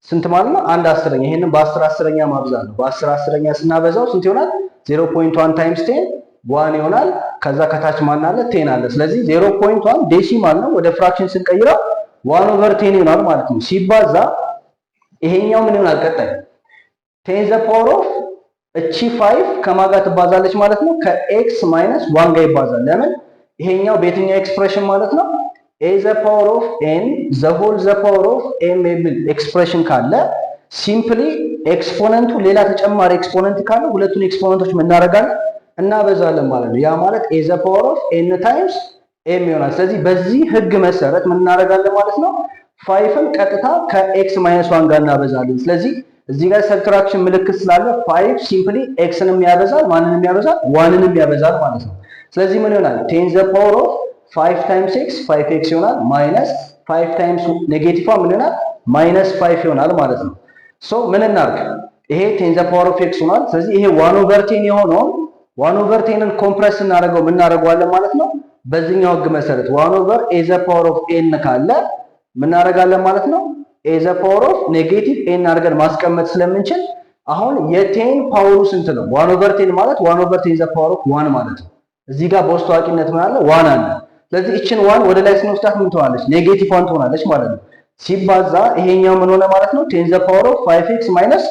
ስንት ማለት ነው? 1/10ኛ። ይሄንን በ10 10ኛ ማብዛት ነው። በ10 10ኛ ስናበዛው ስንት ይሆናል? 0.1 ታይምስ 10 1 ይሆናል። ከዛ ከታች ማን አለ? 10 አለ። ስለዚህ 0.1 ዴሲማል ነው። ወደ ፍራክሽን ስንቀይረው 1/10 ይሆናል ማለት ነው። ሲባዛ ይሄኛው ምን ይሆናል? ቀጣይ 10 ዘ ፓወር ኦፍ እቺ 5 ከማጋ ትባዛለች ማለት ነው። ከኤክስ ማይነስ 1 ጋር ይባዛል። ለምን? ይሄኛው በየትኛው ኤክስፕሬሽን ማለት ነው? a ዘ ፓወር ኦፍ n ዘ ሆል ዘ ፓወር ኦፍ m የሚል ኤክስፕሬሽን ካለ ሲምፕሊ ኤክስፖነንቱ ሌላ ተጨማሪ ኤክስፖነንት ካለ ሁለቱን ኤክስፖነንቶች ምን እናደርጋለን? እናበዛለን ማለት ነው። ያ ማለት ኤ ዘ ፓወር ኦፍ ኤን ታይምስ ኤም ይሆናል። ስለዚህ በዚህ ህግ መሰረት ምን እናደርጋለን ማለት ነው? ፋይፍን ቀጥታ ከኤክስ ማይነስ ዋን ጋር እናበዛለን። ስለዚህ እዚህ ጋር ሰብትራክሽን ምልክት ስላለ ፋይቭ ሲምፕሊ ኤክስንም ያበዛል፣ ማንንም ያበዛል፣ ዋንንም ያበዛል ማለት ነው። ስለዚህ ምን ይሆናል? ቴን ዘ ፓወር ኦፍ 5 ታይምስ ኤክስ 5 ኤክስ ይሆናል ማይነስ 5 ታይምስ ኔጌቲቭ ምን ይሆናል? ማይነስ 5 ይሆናል ማለት ነው። ሶ ምን እናርግ? ይሄ ቴን ዘ ፓወር ኦፍ ኤክስ ይሆናል። ስለዚህ ይሄ 1 ኦቨር 10 የሆነውን 1 ኦቨር 10ን ኮምፕረስ እናደርገው ምን እናደርገዋለን ማለት ነው? በዚህኛው ህግ መሰረት 1 ኦቨር ኤ ዘ ፓወር ኦፍ ኤን ካለ ምን እናደርጋለን ማለት ነው? ኤ ዘ ፓወር ኦፍ ኔጌቲቭ ኤን አድርገን ማስቀመጥ ስለምንችል አሁን የቴን ፓወሩ ስንት ነው? 1 ኦቨር 10 ማለት 1 ኦቨር 10 ዘ ፓወር ኦፍ 1 ማለት ነው። እዚህ ጋር በውስጥ ታዋቂነት ምን አለ? 1 አለ። ስለዚህ እችን 1 ወደ ላይ ስንወስዳት ምን ትሆናለች? ኔጌቲቭ 1 ትሆናለች ማለት ነው። ሲባዛ ይሄኛው ምን ሆነ ማለት ነው? 10 ዘ ፓወር ኦፍ 5x ማይነስ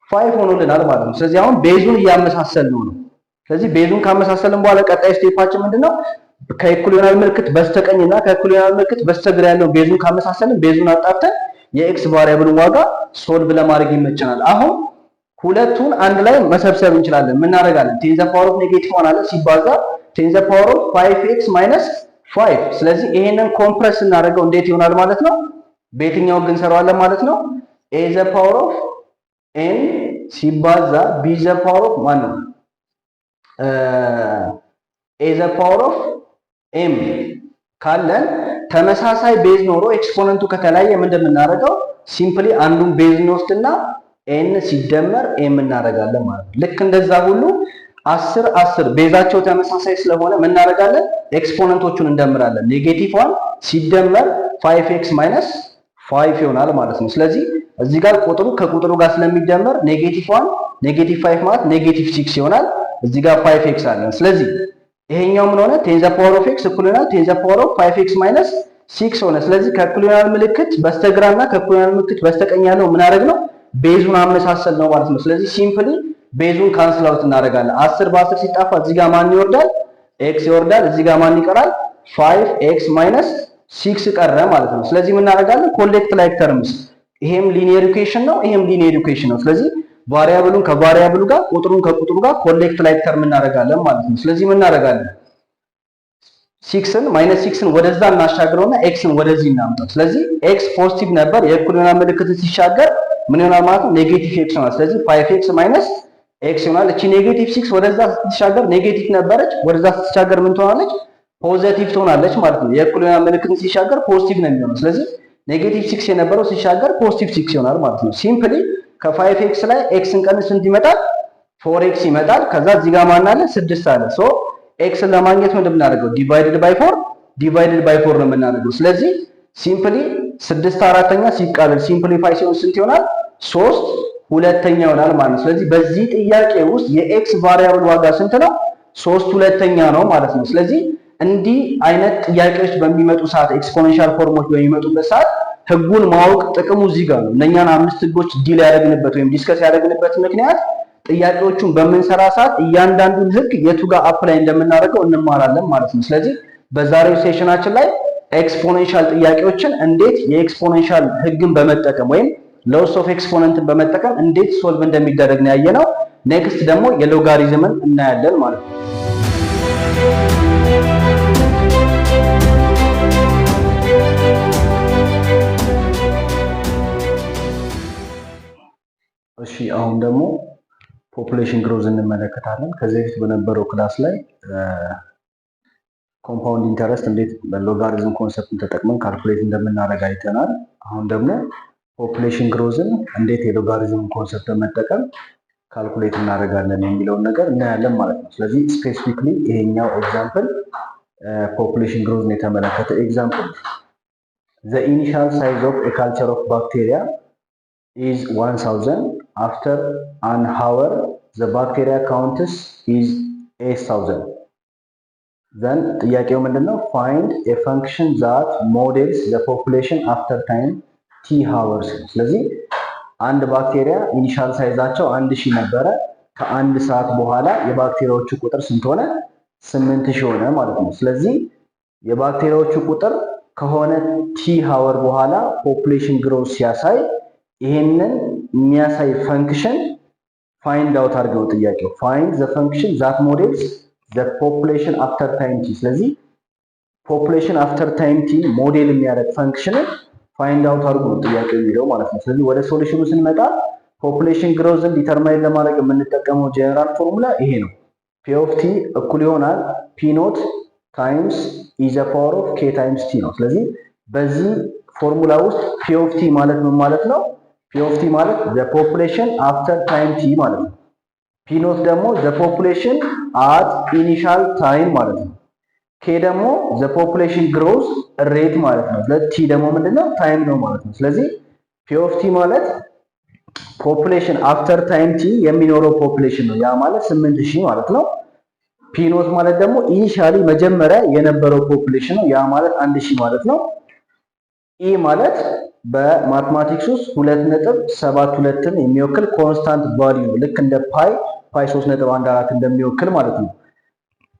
5 ሆኖልናል ማለት ነው። ስለዚህ አሁን ቤዙን እያመሳሰልን ነው። ስለዚህ ቤዙን ካመሳሰልን በኋላ ቀጣይ ስቴፓችን ምንድነው? ከኢኩል ይሆናል ምልክት በስተቀኝና ከኢኩል ይሆናል ምልክት በስተግራ ያለው ቤዙን ካመሳሰልን ቤዙን አጣፍተን የኤክስ ቫሪያብልን ዋጋ ሶልቭ ለማድረግ ይመቸናል። አሁን ሁለቱን አንድ ላይ መሰብሰብ እንችላለን። ምን እናደርጋለን? ቴን ዘ ፓወር ኦፍ ኔጌቲቭ 1 አለ ሲባዛ ቴን ዘ ፓወር ኦፍ 5x ማይነስ 5። ስለዚህ ይሄንን ኮምፕረስ እናደርገው እንዴት ይሆናል ማለት ነው? በየትኛው ግን እንሰራዋለን ማለት ነው? ኤ ዘ ፓወር ኦፍ ኤን ሲባዛ ቢ ዘ ፓወር ኦፍ ማን ነው? ኤ ዘ ፓወር ኦፍ ኤም ካለን ተመሳሳይ ቤዝ ኖሮ ኤክስፖነንቱ ከተለያየ ምንድን የምናደርገው? ሲምፕሊ አንዱን ቤዝ እንወስድና ኤን ሲደመር ኤም እናደርጋለን ማለት ነው። ልክ እንደዛ ሁሉ 10 10 ቤዛቸው ተመሳሳይ ስለሆነ ምን እናደርጋለን? ኤክስፖነንቶቹን እንደምራለን። ኔጌቲቭ 1 ሲደመር 5x ማይነስ 5 ይሆናል ማለት ነው። ስለዚህ እዚህ ጋር ቁጥሩ ከቁጥሩ ጋር ስለሚደመር ኔጌቲቭ 1 ኔጌቲቭ 5 ማለት ኔጌቲቭ 6 ይሆናል። እዚህ ጋር 5x አለን። ስለዚህ ይሄኛው ምን ሆነ? ቴን ዘ ፓወር ኦፍ ኤክስ እኩል ይሆናል ቴን ዘ ፓወር ኦፍ 5x ማይነስ 6 ሆነ። ስለዚህ ከእኩል ይሆናል ምልክት በስተግራና ከእኩል ይሆናል ምልክት በስተቀኝ ያለው ምን አደረግ ነው? ቤዙን አመሳሰል ነው ማለት ነው። ስለዚህ ሲምፕሊ ቤዙን ካንስል አውት እናደርጋለን። 10 በ10 ሲጣፋ እዚህ ጋር ማን ይወርዳል? ኤክስ ይወርዳል። እዚህ ጋር ማን ይቀራል? 5x ማይነስ 6 ቀረ ማለት ነው። ስለዚህ ምን እናደርጋለን? ኮሌክት ላይክ ተርምስ። ይሄም ሊኒየር ኢኩዌሽን ነው፣ ይሄም ሊኒየር ኢኩዌሽን ነው። ስለዚህ ቫሪያብሉን ከቫሪያብሉ ጋር ቁጥሩን ከቁጥሩ ጋር ኮሌክት ላይክ ተርም እናደርጋለን ማለት ነው። ስለዚህ ምን እናደርጋለን? 6ን ማይነስ 6ን ወደዛ እናሻግረውና ኤክስን ወደዚህ እናምጣው። ስለዚህ ኤክስ ፖዚቲቭ ነበር፣ የእኩል ይሆናል ምልክትን ሲሻገር ምን ይሆናል ማለት ነው? ኔጌቲቭ ኤክስ ይሆናል። ስለዚህ 5x ማይነስ ኤክስ ይሆናል። እቺ ኔጌቲቭ 6 ወደዛ ስትሻገር ኔጌቲቭ ነበረች፣ ወደዛ ስትሻገር ምን ትሆናለች? ፖዚቲቭ ትሆናለች ማለት ነው። የእኩል ይሆናል ምልክትን ሲሻገር ፖዚቲቭ ነው የሚሆነው። ስለዚህ ኔጌቲቭ 6 የነበረው ሲሻገር ፖዚቲቭ 6 ይሆናል ማለት ነው። ሲምፕሊ ከ5x ላይ ኤክስን ቀንስ ስንት ይመጣል? 4x ይመጣል። ከዛ እዚህ ጋር ማን አለ? 6 አለ። ሶ ኤክስን ለማግኘት ምንድን የምናደርገው? ዲቫይድድ ባይ 4 ነው የምናደርገው። ስለዚህ ሲምፕሊ 6 አራተኛ ሲቃለል ሲምፕሊፋይ ሲሆን ስንት ይሆናል? 3 ሁለተኛ ይሆናል ማለት ነው። ስለዚህ በዚህ ጥያቄ ውስጥ የኤክስ ቫሪያብል ዋጋ ስንት ነው? 3 ሁለተኛ ነው ማለት ነው። ስለዚህ እንዲህ አይነት ጥያቄዎች በሚመጡ ሰዓት ኤክስፖኔንሻል ፎርሞች በሚመጡበት ሰዓት ህጉን ማወቅ ጥቅሙ እዚህ ጋር ነው። እነኛን 5 ህጎች ዲል ያደረግንበት ወይም ዲስከስ ያደረግንበት ምክንያት ጥያቄዎቹን በምንሰራ ሰዓት እያንዳንዱን ህግ የቱ ጋር አፕላይ እንደምናደርገው እንማራለን ማለት ነው። ስለዚህ በዛሬው ሴሽናችን ላይ ኤክስፖኔንሻል ጥያቄዎችን እንዴት የኤክስፖኔንሻል ህግን በመጠቀም ወይም ሎስ ኦፍ ኤክስፖነንትን በመጠቀም እንዴት ሶልቭ እንደሚደረግ ነው ያየነው። ኔክስት ደግሞ የሎጋሪዝምን እናያለን ማለት ነው። እሺ አሁን ደግሞ ፖፑሌሽን ግሮዝ እንመለከታለን። ከዚህ በፊት በነበረው ክላስ ላይ ኮምፓውንድ ኢንተረስት እንዴት በሎጋሪዝም ኮንሰፕትን ተጠቅመን ካልኩሌት እንደምናደርግ አይተናል። አሁን ደግሞ ፖፑሌሽን ግሮዝን እንዴት የሎጋሪዝም ኮንሰፕት በመጠቀም ካልኩሌት እናደርጋለን የሚለውን ነገር እናያለን ማለት ነው። ስለዚህ ስፔሲፊክሊ ይሄኛው ኤግዛምፕል ፖፑሌሽን ግሮዝን የተመለከተ ኤግዛምፕል the initial size of a culture of bacteria is 1000 after an hour the bacteria counts is 8000 then ጥያቄው ምንድነው? find a function that models the population after time t hours። ስለዚህ አንድ ባክቴሪያ ኢኒሻል ሳይዛቸው 1000 ነበረ። ከአንድ ሰዓት በኋላ የባክቴሪያዎቹ ቁጥር ስንት ሆነ? 8000 ሆነ ማለት ነው። ስለዚህ የባክቴሪያዎቹ ቁጥር ከሆነ ቲ ሃወር በኋላ ፖፑሌሽን ግሮዝ ሲያሳይ ይሄንን የሚያሳይ ፈንክሽን ፋይንድ አውት አድርገው ጥያቄው ፋይንድ ዘ ፈንክሽን ዛት ሞዴልስ ዘ ፖፑሌሽን አፍተር ታይም ቲ። ስለዚህ ፖፑሌሽን አፍተር ታይም ቲ ሞዴል የሚያደርግ ፈንክሽንን ፋይንድ አውት አድርጎ ጥያቄው የሚለው ማለት ነው። ስለዚህ ወደ ሶሉሽኑ ስንመጣ ፖፑሌሽን ግሮዝን ዲተርማይን ለማድረግ የምንጠቀመው ጀነራል ፎርሙላ ይሄ ነው። ፒ ኦፍ ቲ እኩል ይሆናል ፒ ኖት ታይምስ ኢ ዘ ፓወር ኦፍ ኬ ታይምስ ቲ ነው። ስለዚህ በዚህ ፎርሙላ ውስጥ ፒ ኦፍ ቲ ማለት ምን ማለት ነው? ፒ ኦፍ ቲ ማለት ዘ ፖፑሌሽን አፍተር ታይም ቲ ማለት ነው። ፒ ኖት ደግሞ ዘ ፖፑሌሽን አት ኢኒሻል ታይም ማለት ነው። ኬ ደግሞ ዘ ፖፑሌሽን ግሮዝ ሬት ማለት ነው። ቲ ደግሞ ምንድነው? ታይም ነው ማለት ነው። ስለዚህ ፒ ኦፍ ቲ ማለት ፖፑሌሽን አፍተር ታይም ቲ የሚኖረው ፖፑሌሽን ነው። ያ ማለት 8000 ማለት ነው። ፒ ኖት ማለት ደግሞ ኢኒሻሊ መጀመሪያ የነበረው ፖፑሌሽን ነው። ያ ማለት 1000 ማለት ነው። ኢ ማለት በማትማቲክስ ውስጥ 2.72ን የሚወክል ኮንስታንት ቫልዩ ነው። ልክ እንደ ፓይ 3.14 እንደሚወክል ማለት ነው።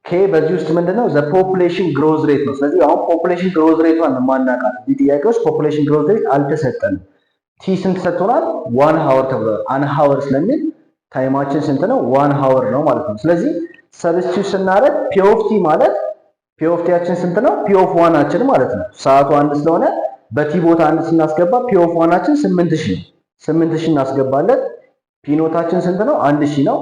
ኬ በዚህ ውስጥ ምንድነው? ዘ ፖፑሌሽን ግሮዝ ሬት ነው። ስለዚህ አሁን ፖፑሌሽን ግሮዝ ሬቷን ማናቃት እዚህ ጥያቄ ውስጥ ፖፑሌሽን ግሮዝ ሬት አልተሰጠንም። ቲ ስንት ሰጥቶናል? 1 ሃወር ተብሏል። 1 ሃወር ስለሚል ታይማችን ስንት ነው? 1 ሃወር ነው ማለት ነው። ስለዚህ ሰብስቲዩት ስናደርግ ፒ ኦፍ ቲ ማለት ፒ ኦፍ ቲያችን ስንት ነው? ፒ ኦፍ ዋናችን ማለት ነው። ሰዓቱ አንድ ስለሆነ በቲ ቦታ አንድ ስናስገባ ፒ ኦፍ ዋናችን 8000 ነው። 8000 እናስገባለን። ፒ ኖታችን ስንት ነው? 1000 ነው።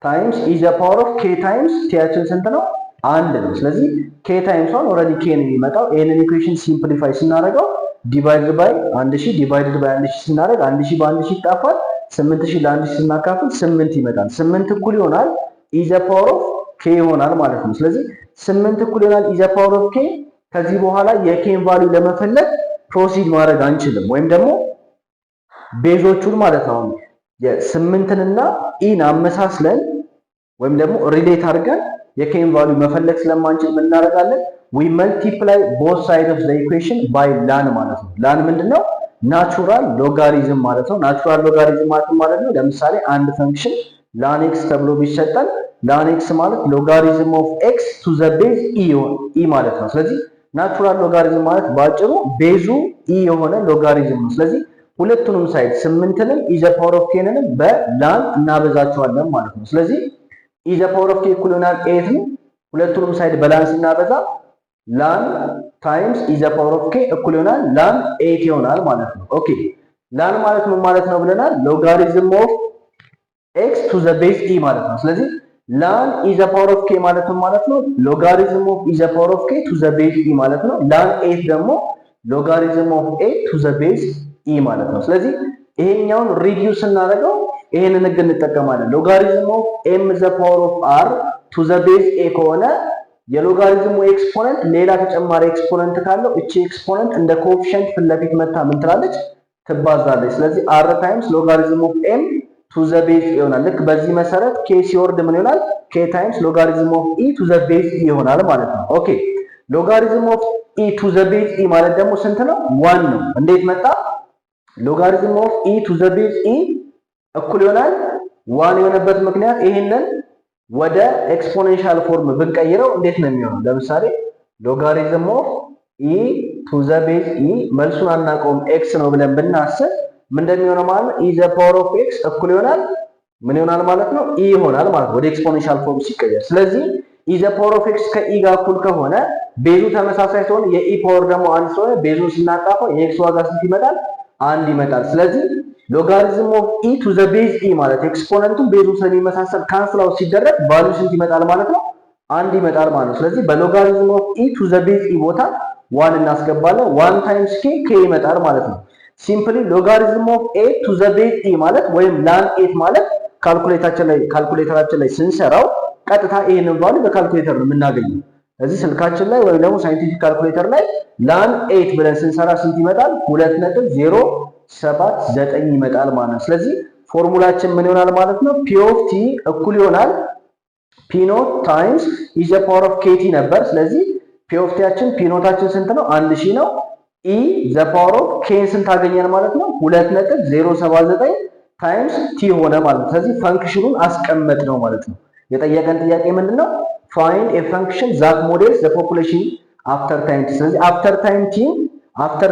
ታይምስ ኢ ዘ ፓወር ኦፍ ኬ ታይምስ ቲያችን ስንት ነው? አንድ ነው። ስለዚህ ኬ ታይምስ ዋን ኦልሬዲ ኬ ነው የሚመጣው። ይሄንን ኢኩዌሽን ሲምፕሊፋይ ስናደርገው ዲቫይድድ ባይ 1000 ዲቫይድድ ባይ 1000 ስናደርግ 1000 በ1000 ይጣፋል። 8000 ለ1000 ስናካፍል 8 ይመጣል። 8 እኩል ይሆናል ኢ ዘ ፓወር ኦፍ ኬ ይሆናል ማለት ነው። ስለዚህ 8 እኩል ይሆናል ኢ ዘ ፓወር ኦፍ ኬ። ከዚህ በኋላ የኬን ቫልዩ ለመፈለግ ፕሮሲድ ማድረግ አንችልም፣ ወይም ደግሞ ቤዞቹን ማለት ነው የስምንትንና ኢን አመሳስለን ወይም ደግሞ ሪሌት አድርገን የኬን ቫልዩ መፈለግ ስለማንችል ምን እናደርጋለን? ዊ መልቲፕላይ ቦዝ ሳይድ ኦፍ ዘ ኢኩዌሽን ባይ ላን ማለት ነው። ላን ምንድነው? ናቹራል ሎጋሪዝም ማለት ነው። ናቹራል ሎጋሪዝም ማለት ነው ለምሳሌ አንድ ፈንክሽን ላን ኤክስ ተብሎ ቢሰጠን ላን ኤክስ ማለት ሎጋሪዝም ኦፍ ኤክስ ቱ ዘ ቤዝ ኢ ማለት ነው። ስለዚህ ናቹራል ሎጋሪዝም ማለት ባጭሩ ቤዙ ኢ የሆነ ሎጋሪዝም ነው። ስለዚህ ሁለቱንም ሳይድ ስምንትንም ኢ ዘ ፓወር ኦፍ ኬንንም በላን እናበዛቸዋለን ማለት ነው። ስለዚህ ኢ ዘ ፓወር ኦፍ ኬ እኩል ይሆናል 8 ነው። ሁለቱንም ሳይድ በላን ስናበዛ ላን ታይምስ ኢ ዘ ፓወር ኦፍ ኬ እኩል ይሆናል ላን 8 ይሆናል ማለት ነው። ኦኬ ላን ማለት ምን ማለት ነው ብለናል? ሎጋሪዝም ኦፍ ኤክስ ቱ ዘ ቤዝ ኢ ማለት ነው። ስለዚህ ላን ኢ ዘ ፓወር ኦፍ ኬ ማለት ምን ማለት ነው? ሎጋሪዝም ኦፍ ኢ ዘ ፓወር ኦፍ ኬ ቱ ዘ ቤዝ ኢ ማለት ነው። ላን 8 ደግሞ ሎጋሪዝም ኦፍ 8 ቱ ዘ ቤዝ ኢ ማለት ነው። ስለዚህ ይሄኛውን ሪዲዩስ እናደርገው ይሄንን ህግ እንጠቀማለን። ሎጋሪዝም ኦፍ ኤም ዘ ፓወር ኦፍ አር ቱ ዘ ቤዝ ኤ ከሆነ የሎጋሪዝሙ ኤክስፖነንት ሌላ ተጨማሪ ኤክስፖነንት ካለው እቺ ኤክስፖነንት እንደ ኮኤፊሺየንት ፊት ለፊት መታ ምን ትላለች? ትባዛለች። ስለዚህ አር ታይምስ ሎጋሪዝም ኦፍ ኤም ቱ ዘ ቤዝ ኢ ይሆናል። ልክ በዚህ መሰረት ኬ ሲወርድ ምን ይሆናል? ኬ ታይምስ ሎጋሪዝም ኦፍ ኢ ቱ ዘ ቤዝ ኢ ይሆናል ማለት ነው። ኦኬ ሎጋሪዝም ኦፍ ኢ ቱ ዘ ቤዝ ኢ ማለት ደግሞ ስንት ነው? 1 ነው። እንዴት መጣ? ሎጋሪዝም ኦፍ ኢ ቱ ዘ ቤዝ ኢ እኩል ይሆናል 1 የሆነበት ምክንያት ይሄንን ወደ ኤክስፖኔንሻል ፎርም ብንቀይረው እንዴት ነው የሚሆነው? ለምሳሌ ሎጋሪዝም ኦፍ ኢ ቱ ዘ ቤዝ ኢ መልሱን አናውቀውም ኤክስ ነው ብለን ብናስብ ምን እንደሚሆነው ማለት ነው? ኢ ዘ ፓወር ኦፍ ኤክስ እኩል ይሆናል ምን ይሆናል ማለት ነው? ኢ ይሆናል ማለት ነው ወደ ኤክስፖኔንሻል ፎርም ሲቀየር። ስለዚህ ኢ ዘ ፓወር ኦፍ ኤክስ ከኢ ጋር እኩል ከሆነ ቤዙ ተመሳሳይ ሲሆን የኢ ፓወር ደግሞ አንድ ስለሆነ ቤዙን ስናጣፋው የኤክስ ዋጋ ስንት ይመጣል? 1 ይመጣል። ስለዚህ ሎጋሪዝም ኦፍ ኢ ቱ ዘ ቤዝ ኢ ማለት ኤክስፖነንቱን ቤዙ ስለሚመሳሰል ካንስል አውት ሲደረግ ቫልዩ ስንት ይመጣል ማለት ነው? 1 ይመጣል ማለት ነው። ስለዚህ በሎጋሪዝም ኦፍ ኢ ቱ ዘ ቤዝ ኢ ቦታ 1 እናስገባለን። 1 ታይምስ ኬ ይመጣል ማለት ነው። ሲምፕሊ ሎጋሪዝም ኦፍ ኤ ቱ ዘ ቤዝ ኢ ማለት ወይም ላን 8 ማለት ካልኩሌተራችን ላይ ስንሰራው ቀጥታ ይሄንን ቫልዩ በካልኩሌተር ነው የምናገኘው። እዚህ ስልካችን ላይ ወይም ደግሞ ሳይንቲፊክ ካልኩሌተር ላይ ላን 8 ብለን ስንሰራ ስንት ይመጣል? 2.079 ይመጣል ማለት ነው። ስለዚህ ፎርሙላችን ምን ይሆናል ማለት ነው? ፒ ኦፍ ቲ እኩል ይሆናል ፒ ኖት ታይምስ ኢ ዘ ፓወር ኦፍ ኬቲ ነበር። ስለዚህ ፒ ኦፍ ቲያችን ፒ ኖታችን ስንት ነው? 1000 ነው። ኢ ዘ ፓወር ኦፍ ኬን ስንት አገኘን ማለት ነው? 2.079 ታይምስ ቲ ሆነ ማለት ነው። ስለዚህ ፈንክሽኑን አስቀመጥ ነው ማለት ነው። የጠየቀን ጥያቄ ምንድነው? ፋይንድ ኤ ፈንክሽን ዛት ሞዴልስ ዘ ፖፑሌሽን አፍተር ታይም ቲ። ስለዚህ አፍተር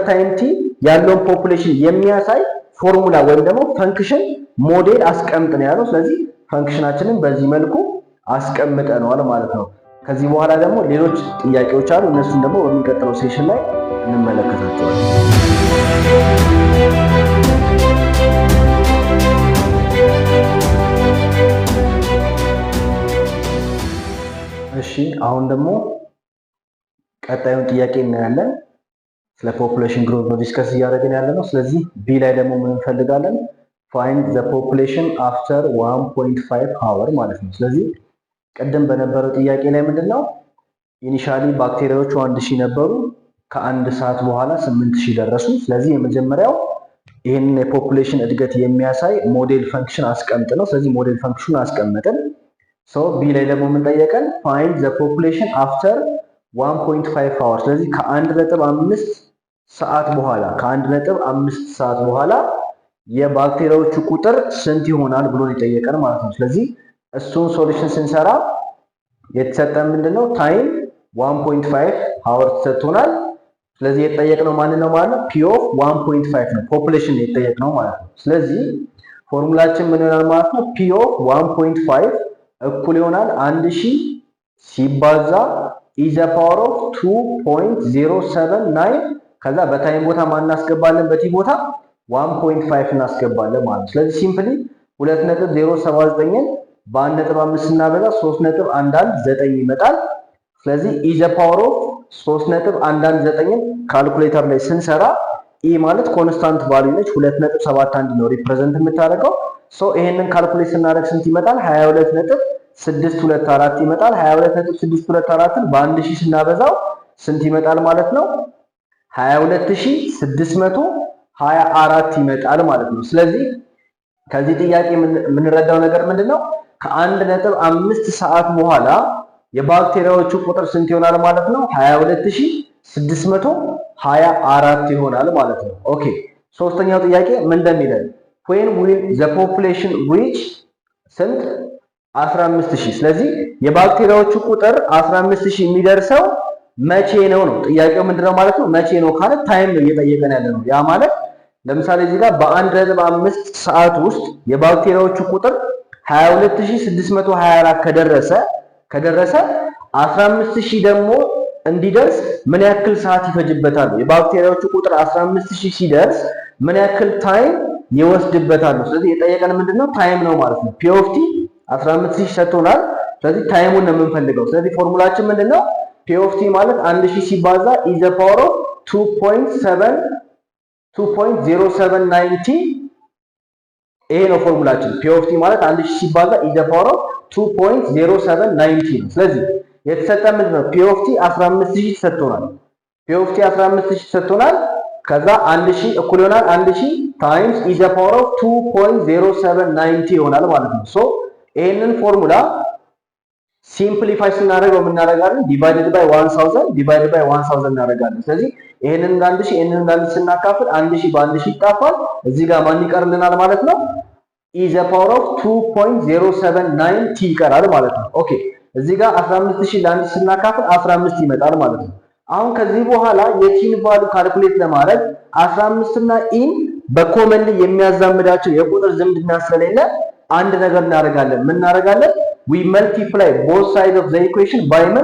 ታይም ቲ ያለውን ፖፑሌሽን የሚያሳይ ፎርሙላ ወይም ደግሞ ፈንክሽን ሞዴል አስቀምጥን ያለው። ስለዚህ ፈንክሽናችንን በዚህ መልኩ አስቀምጠነዋል ማለት ነው። ከዚህ በኋላ ደግሞ ሌሎች ጥያቄዎች አሉ። እነሱን ደግሞ በሚቀጥለው ሴሽን ላይ እንመለከታቸዋለን። እሺ አሁን ደግሞ ቀጣዩን ጥያቄ እናያለን። ስለ ፖፑሌሽን ግሮዝ ነው ዲስከስ እያደረግን ያለ ነው። ስለዚህ ቢ ላይ ደግሞ ምን እንፈልጋለን? ፋይንድ ዘ ፖፑሌሽን አፍተር 1.5 አወር ማለት ነው። ስለዚህ ቅድም በነበረው ጥያቄ ላይ ምንድነው ኢኒሻሊ ባክቴሪያዎቹ 1000 ነበሩ፣ ከአንድ ሰዓት በኋላ 8000 ደረሱ። ስለዚህ የመጀመሪያው ይህንን የፖፑሌሽን እድገት የሚያሳይ ሞዴል ፈንክሽን አስቀምጥ ነው። ስለዚህ ሞዴል ፈንክሽኑን አስቀምጥን። ቢ ላይ ደግሞ ምን ጠየቀን? ፋይንድ ዘ ፖፑሌሽን አፍተር 1.5 አወር። ስለዚህ ከ1.5 ሰዓት በኋላ የባክቴሪያዎቹ ቁጥር ስንት ይሆናል ብሎ ይጠየቀን ማለት ነው። ስለዚህ እሱን ሶሉሽን ስንሰራ የተሰጠን ምንድነው ታይም 1.5 አወር ተሰጥቶናል። ስለዚህ የተጠየቅነው ማን ነው ማለት ነው? ፒ ኦፍ 1.5 ነው፣ ፖፑሌሽን የተጠየቅነው ማለት ነው። ስለዚህ ፎርሙላችን ምን ይሆናል ማለት ነው? ፒ ኦፍ 1.5 እኩል ይሆናል 1000 ሲባዛ ኢ ዘ ፓወር ኦፍ 2.079 ከዛ በታይም ቦታ ማን እናስገባለን? በቲ ቦታ 1.5 እናስገባለን ማለት ነው። ስለዚህ ሲምፕሊ 2.079ን በ1.5 ስናበዛ 3.119 ይመጣል። ስለዚህ ኢ ዘ ፓወር ኦፍ 3.119ን ካልኩሌተር ላይ ስንሰራ ኢ ማለት ኮንስታንት ቫልዩ ነች፣ 2.71 ነው ሪፕሬዘንት የምታደርገው። ይሄንን ካልኩሌት ስናደርግ ስንት ይመጣል? 22.624 ይመጣል። 22.624ን በ1000 ስናበዛው ስንት ይመጣል ማለት ነው? 22624 ይመጣል ማለት ነው። ስለዚህ ከዚህ ጥያቄ የምንረዳው ነገር ምንድነው? ከ1.5 ሰዓት በኋላ የባክቴሪያዎቹ ቁጥር ስንት ይሆናል ማለት ነው? 22624 ይሆናል ማለት ነው። ኦኬ ሶስተኛው ጥያቄ ምን እንደሚለን when will the population reach ስንት 15000። ስለዚህ የባክቴሪያዎቹ ቁጥር 15000 የሚደርሰው መቼ ነው ነው ጥያቄው ምንድነው ማለት ነው? መቼ ነው ካለ ታይም ነው እየጠየቀን ያለ ነው። ያ ማለት ለምሳሌ እዚህ ጋር በ1.5 ሰዓት ውስጥ የባክቴሪያዎቹ ቁጥር 22624 ከደረሰ 15000 ደግሞ እንዲደርስ ምን ያክል ሰዓት ይፈጅበታል? የባክቴሪያዎቹ ቁጥር 15000 ሲደርስ ምን ያክል ታይም ይወስድበታል? ስለዚህ የጠየቀን ምንድነው? ታይም ነው ማለት ነው። ፒ ኦፍ ቲ 15000 ሰጥቶናል። ስለዚህ ታይሙን ነው የምንፈልገው። ስለዚህ ፎርሙላችን ምንድነው? ፒ ኦፍ ቲ ማለት 1000 ሲባዛ ኢ ዘ ፓወር ኦፍ 2.079 ይሄ ነው ፎርሙላችን። ፒ ኦፍ ቲ ማለት 1000 ሲባዛ ኢ ዘ ፓወር ኦፍ 2.079 ነው። ስለዚህ የተሰጠን ምንድነው? ፒ ኦፍ ቲ 15000 ተሰጥቶናል። ፒ ኦፍ ቲ 15000 ተሰጥቶናል። ከዛ 1000 እኩል ይሆናል 1000 ታይምስ ኢ ዘ ፓወር ኦፍ 2.079 ይሆናል ማለት ነው። ይሄንን ፎርሙላ ሲምፕሊፋይ ስናደርገው እናደርጋለን ዲቫይድድ ባይ 1000 እናደርጋለን። ስለዚህ ይሄንን እንደ 1000 ይሄንን እንደ 1000 ስናካፍል 1000 በ1000 ይጣፋል። እዚህ ጋር ማን ይቀርልናል ማለት ነው? ኢ ዘ ፓወር ኦፍ 2.079 ቲ ይቀራል ማለት ነው። ኦኬ እዚህ ጋር 15000 ለ1000 ስናካፍል 15 ይመጣል ማለት ነው። አሁን ከዚህ በኋላ የቲን ቫልዩ ካልኩሌት ለማድረግ 15 እና ኢን በኮመንሊ የሚያዛምዳቸው የቁጥር ዝምድና ስለሌለ አንድ ነገር እናደርጋለን። ምን እናደርጋለን? we multiply both sides of the equation by lan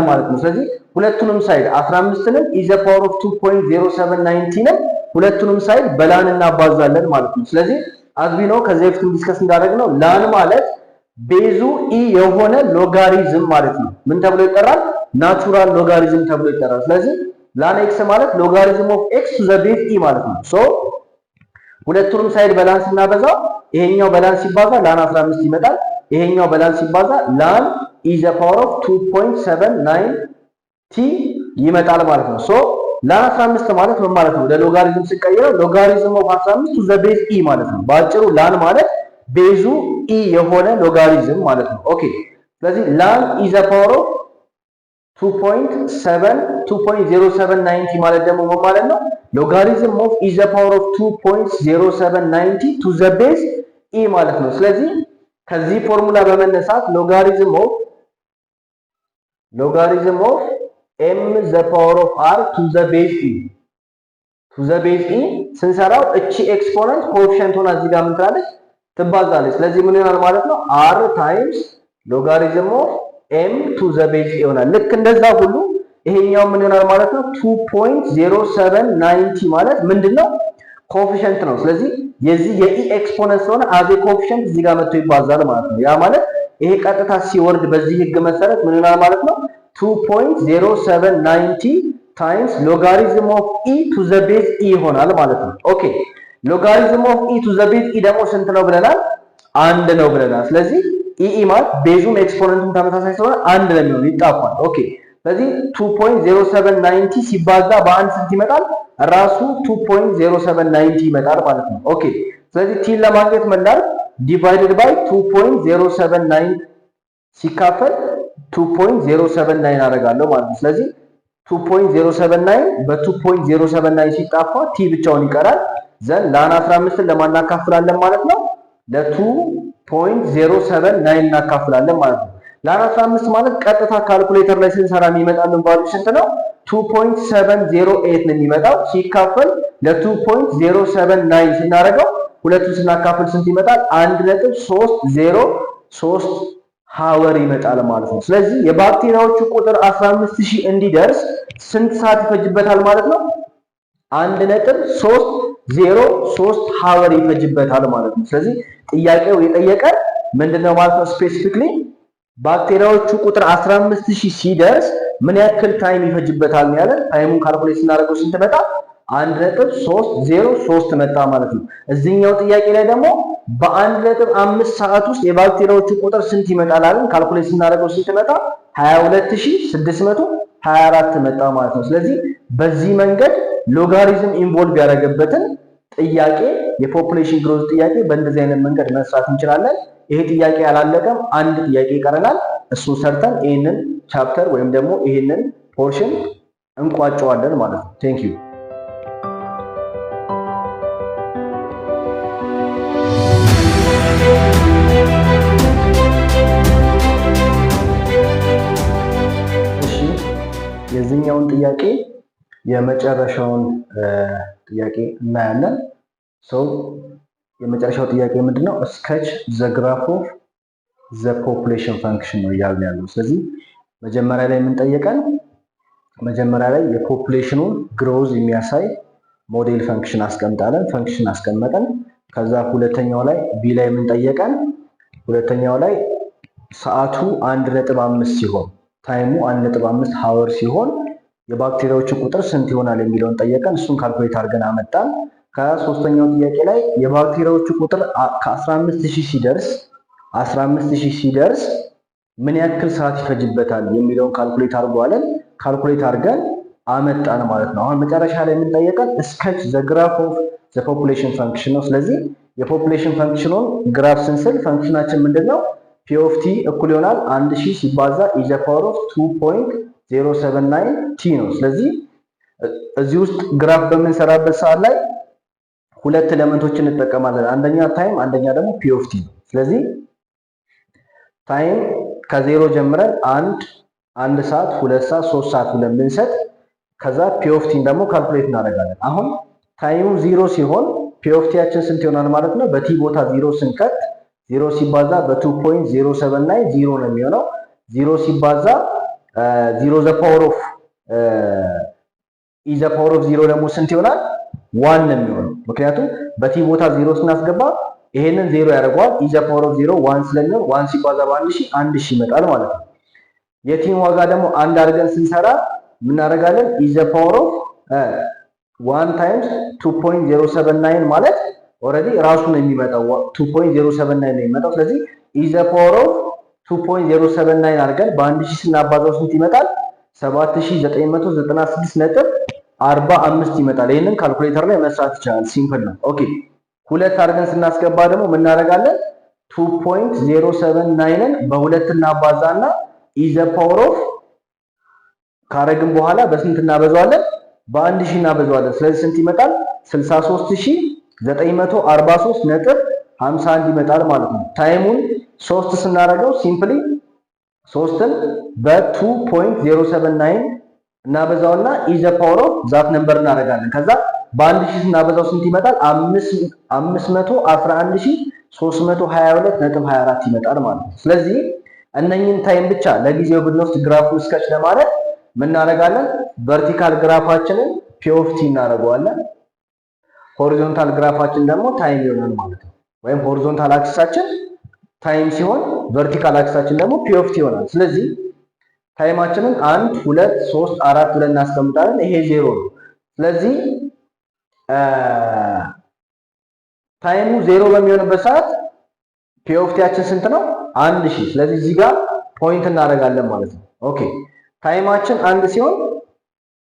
ማለት ነው። ስለዚህ ሁለቱንም ሳይድ 15ንም ኢ ዘ ፓወር ኦፍ 2.079ንም ሁለቱንም ሳይድ በላን እናባዛለን ማለት ነው። ስለዚህ አዝቢ ነው ከዚህ በፊት ዲስከስ እንዳደረግነው ላን ማለት ቤዙ ኢ የሆነ ሎጋሪዝም ማለት ነው። ምን ተብሎ ይጠራል? ናቹራል ሎጋሪዝም ተብሎ ይጠራል። ስለዚህ ላን ኤክስ ማለት ሎጋሪዝም ኦፍ ኤክስ ቱ ዘ ቤዝ ኢ ማለት ነው። ሁለቱንም ሳይድ በላን ስናበዛው ይሄኛው በላን ሲባዛ ላን 15 ይመጣል። ይሄኛው በላን ሲባዛ ላን ኢ ዘ ፓወር ኦፍ 2.79 ቲ ይመጣል ማለት ነው። ላን 15 ማለት ምን ማለት ነው? ለሎጋሪዝም ሲቀየረው ሎጋሪዝም ኦፍ 15 ቱ ዘ ቤዝ ኢ ማለት ነው። በአጭሩ ላን ማለት ቤዙ ኢ የሆነ ሎጋሪዝም ማለት ነው። ኦኬ ስለዚህ ላን ኢ ዘ ፓወር ኦፍ 2.079 ማለት ደግሞ ምን ማለት ነው? ሎጋሪዝም ኦፍ ኢ ዘ ፓወር ኦፍ 2.079 ቱ ዘ ቤዝ ኢ ማለት ነው። ስለዚህ ከዚህ ፎርሙላ በመነሳት ሎጋሪዝም ኦፍ ኤም ዘ ፓወር ኦፍ አር ቱ ዘ ቤዝ ኢ ቱ ዘ ቤዝ ኢ ስንሰራው እቺ ኤክስፖነንት ኮኤፊሽንት ሆና እዚህ ጋር ምን ትላለች ትባዛለች። ስለዚህ ምን ይሆናል ማለት ነው r ታይምስ ሎጋሪዝም ኦፍ m ቱ ዘ ቤዝ ኢ ይሆናል። ልክ እንደዛ ሁሉ ይሄኛው ምን ይሆናል ማለት ነው 2.0790 ማለት ምንድነው ኮኤፊሽንት ነው። ስለዚህ የዚህ የኢ ኤክስፖነንት ስለሆነ አዜ ኮኤፊሽንት እዚህ ጋር መጥቶ ይባዛል ማለት ነው። ያ ማለት ይሄ ቀጥታ ሲወርድ በዚህ ህግ መሰረት ምን ይሆናል ማለት ነው 2.0790 ታይምስ ሎጋሪዝም ኦፍ ኢ ቱ ዘ ቤዝ ኢ ይሆናል ማለት ነው። ኦኬ ሎጋሪዝም ኦፍ ኢ ቱ ዘ ቤዝ ኢ ደግሞ ስንት ነው ብለናል? አንድ ነው ብለናል። ስለዚህ ኢ ማለት ቤዙም ኤክስፖነንቱም ተመሳሳይ ስለሆነ አንድ ነው የሚሆነው ይጣፋል። ኦኬ ስለዚህ 2.0790 ሲባዛ በአንድ ስንት ይመጣል? ራሱ 2.0790 ይመጣል ማለት ነው። ኦኬ ስለዚህ ቲን ለማግኘት መላል ዲቫይድድ ባይ 2.079 ሲካፈል 2.079 አደርጋለሁ ማለት ነው። ስለዚህ 2.079 በ2.079 ሲጣፋ ቲ ብቻውን ይቀራል። ዘን ላን 15 ለማናካፍላለን ማለት ነው ለ2.079 እናካፍላለን ማለት ነው። ላን 15 ማለት ቀጥታ ካልኩሌተር ላይ ስንሰራ የሚመጣልን ቫልዩ ስንት ነው? 2.708 ነው የሚመጣው። ሲካፈል ለ2.079 ስናደርገው ሁለቱን ስናካፍል ስንት ይመጣል? 1.303 ሃወር ይመጣል ማለት ነው። ስለዚህ የባክቴሪያዎቹ ቁጥር 15000 እንዲደርስ ስንት ሰዓት ይፈጅበታል ማለት ነው? 1.303 ሃወር ይፈጅበታል ማለት ነው። ስለዚህ ጥያቄው የጠየቀን ምንድነው ማለት ነው? ስፔሲፊክሊ ባክቴሪያዎቹ ቁጥር 15000 ሲደርስ ምን ያክል ታይም ይፈጅበታል ነው ያለን። ታይሙን ካልኩሌት ስናደርገው ስንት መጣ? 1.303 መጣ ማለት ነው። እዚህኛው ጥያቄ ላይ ደግሞ በ1.5 ሰዓት ውስጥ የባክቴሪያዎቹ ቁጥር ስንት ይመጣል አለን። ካልኩሌት ስናደርገው ስንት መጣ? 22624 መጣ ማለት ነው። ስለዚህ በዚህ መንገድ ሎጋሪዝም ኢንቮልቭ ያደረገበትን ጥያቄ የፖፑሌሽን ግሮዝ ጥያቄ በእንደዚህ አይነት መንገድ መስራት እንችላለን። ይሄ ጥያቄ አላለቀም፣ አንድ ጥያቄ ይቀረናል። እሱን ሰርተን ይሄንን ቻፕተር ወይም ደግሞ ይሄንን ፖርሽን እንቋጨዋለን ማለት ነው። ቴንክ ዩ። እሺ የዚህኛውን ጥያቄ የመጨረሻውን ጥያቄ እናያለን። የመጨረሻው ጥያቄ ምንድነው? ስኬች ዘ ግራፍ ኦፍ ዘ ፖፑሌሽን ፈንክሽን ነው እያልን ያለው። ስለዚህ መጀመሪያ ላይ የምንጠየቀን መጀመሪያ ላይ የፖፑሌሽኑን ግሮዝ የሚያሳይ ሞዴል ፈንክሽን አስቀምጣለን፣ ፈንክሽን አስቀመጠን። ከዛ ሁለተኛው ላይ ቢ ላይ የምንጠየቀን ሁለተኛው ላይ ሰዓቱ 1.5 ሲሆን ታይሙ 1.5 ሃወር ሲሆን የባክቴሪያዎቹ ቁጥር ስንት ይሆናል የሚለውን ጠየቀን። እሱን ካልኩሌት አድርገን አመጣን። ከሶስተኛው ጥያቄ ላይ የባክቴሪያዎቹ ቁጥር ከ15000 ሲደርስ ምን ያክል ሰዓት ይፈጅበታል የሚለውን ካልኩሌት አድርጓለን። ካልኩሌት አድርገን አመጣን ማለት ነው። አሁን መጨረሻ ላይ የምንጠየቀን ስኬች ዘ ግራፍ ኦፍ ዘ ፖፑሌሽን ፈንክሽን ነው። ስለዚህ የፖፑሌሽን ፈንክሽኑን ግራፍ ስንስል ፈንክሽናችን ምንድነው? ፒ ኦፍ ቲ እኩል ይሆናል 1000 ሲባዛ ኢ ዘ ፓወር ኦፍ 2.079 ቲ ነው። ስለዚህ እዚህ ውስጥ ግራፍ በምንሰራበት ሰዓት ላይ ሁለት ኤሌመንቶችን እንጠቀማለን። አንደኛ ታይም፣ አንደኛ ደግሞ ፒ ኦፍ ቲ ነው። ስለዚህ ታይም ከዜሮ ጀምረን አንድ ሰዓት፣ 2 ሰዓት፣ 3 ሰዓት ብለን ብንሰጥ ከዛ ፒ ኦፍ ቲን ደግሞ ካልኩሌት እናደርጋለን። አሁን ታይሙ 0 ሲሆን ፒ ኦፍ ቲያችን ስንት ይሆናል ማለት ነው? በቲ ቦታ 0 ስንከት 0 ሲባዛ በ2.079 0 ነው የሚሆነው። 0 ሲባዛ 0 ዘ ፓወር ኦፍ ኢ ዘ ፓወር ኦፍ 0 ደግሞ ስንት ይሆናል? 1 ነው የሚሆነው። ምክንያቱም በቲ ቦታ 0 ስናስገባ ይሄንን 0 ያደርገዋል። ኢ ዘ ፓወር ኦፍ 0 1 ስለሚሆን 1 ሲባዛ በ1000 ይመጣል ማለት ነው። የቲን ዋጋ ደግሞ አንድ አድርገን ስንሰራ ምን እናደርጋለን? ኢ ዘ ፓወር ኦፍ 1 ታይምስ 2.079 ማለት ኦልሬዲ ራሱ ነው የሚመጣው 2.079 ነው የሚመጣው። ስለዚህ ኢ ዘ ፓወር ኦፍ 2.079 አድርገን በ1000 ስናባዛው ስንት ይመጣል? 7996.45 ይመጣል። ይሄንን ካልኩሌተር ላይ መስራት ይቻላል። ሲምፕል ነው። ኦኬ ሁለት አድርገን ስናስገባ ደግሞ ምን እናደርጋለን? 2.079ን በሁለት እናባዛና ኢ ዘ ፓወር ኦፍ ካረግን በኋላ በስንት እናበዛዋለን? በ1000 እናበዛዋለን። ስለዚህ ስንት ይመጣል? 63943.51 ይመጣል ማለት ነው። ታይሙን 3 ስናደርገው ሲምፕሊ 3ን በ2.079 እናበዛውና ኢ ዘ ፓወር ኦፍ ዛት ነምበር እናደርጋለን። ከዛ በአንድ ሺህ ስናበዛው ስንት ይመጣል? 511322.24 ይመጣል ማለት ነው። ስለዚህ እነኝን ታይም ብቻ ለጊዜው ብንወስድ ግራፉን ስከች ለማድረግ ምን እናደርጋለን? ቨርቲካል ግራፋችንን ፒ ኦፍ ቲ እናደርገዋለን። ሆሪዞንታል ግራፋችን ደግሞ ታይም ይሆናል ማለት ነው። ወይም ሆሪዞንታል አክሲሳችን ታይም ሲሆን ቨርቲካል አክሲሳችን ደግሞ ፒ ኦፍ ቲ ይሆናል። ስለዚህ ታይማችንን 1 2 3 4 ብለን እናስቀምጣለን። ይሄ ዜሮ ነው። ስለዚህ ታይሙ ዜሮ በሚሆንበት ሰዓት ፒ ኦፍ ቲያችን ስንት ነው? 1000። ስለዚህ እዚህ ጋር ፖይንት እናደርጋለን ማለት ነው። ኦኬ ታይማችን 1 ሲሆን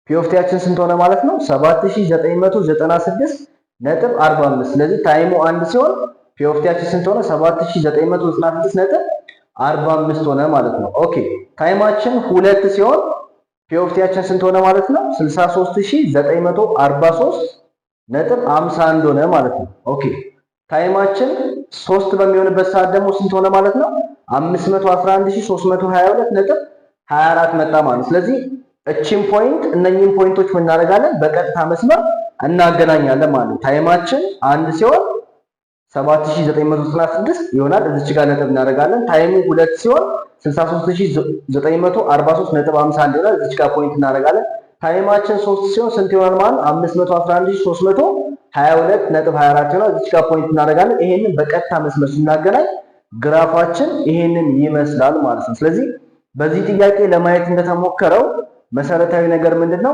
ፒ ኦፍ ቲያችን ስንት ሆነ ማለት ነው? 7996.45። ስለዚህ ታይሙ 1 ሲሆን ፒ ኦፍ ቲያችን ስንት ሆነ? 7996.45 ሆነ ማለት ነው። ኦኬ ታይማችን 2 ሲሆን ፒ ኦፍ ቲያችን ስንት ሆነ ማለት ነው? 63943.51 ሆነ ማለት ነው። ኦኬ ታይማችን 3 በሚሆንበት ሰዓት ደግሞ ስንት ሆነ ማለት ነው? 511322.24 መጣ ማለት ነው። ስለዚህ እቺን ፖይንት እነኚህን ፖይንቶች ምን እናደርጋለን? በቀጥታ መስመር እናገናኛለን ማለት ነው። ታይማችን 1 ሲሆን 7996 ይሆናል። እዚች ጋር ነጥብ እናደርጋለን። ታይሙ 2 ሲሆን 63943.51 ይሆናል። እዚች ጋር ፖይንት እናደርጋለን። ታይማችን 3 ሲሆን ስንት ይሆናል ማለት ነው? 511322.24 ይሆናል። እዚች ጋር ፖይንት እናደርጋለን። ይሄንን በቀጥታ መስመር ስናገናኝ ግራፋችን ይሄንን ይመስላል ማለት ነው። ስለዚህ በዚህ ጥያቄ ለማየት እንደተሞከረው መሰረታዊ ነገር ምንድነው?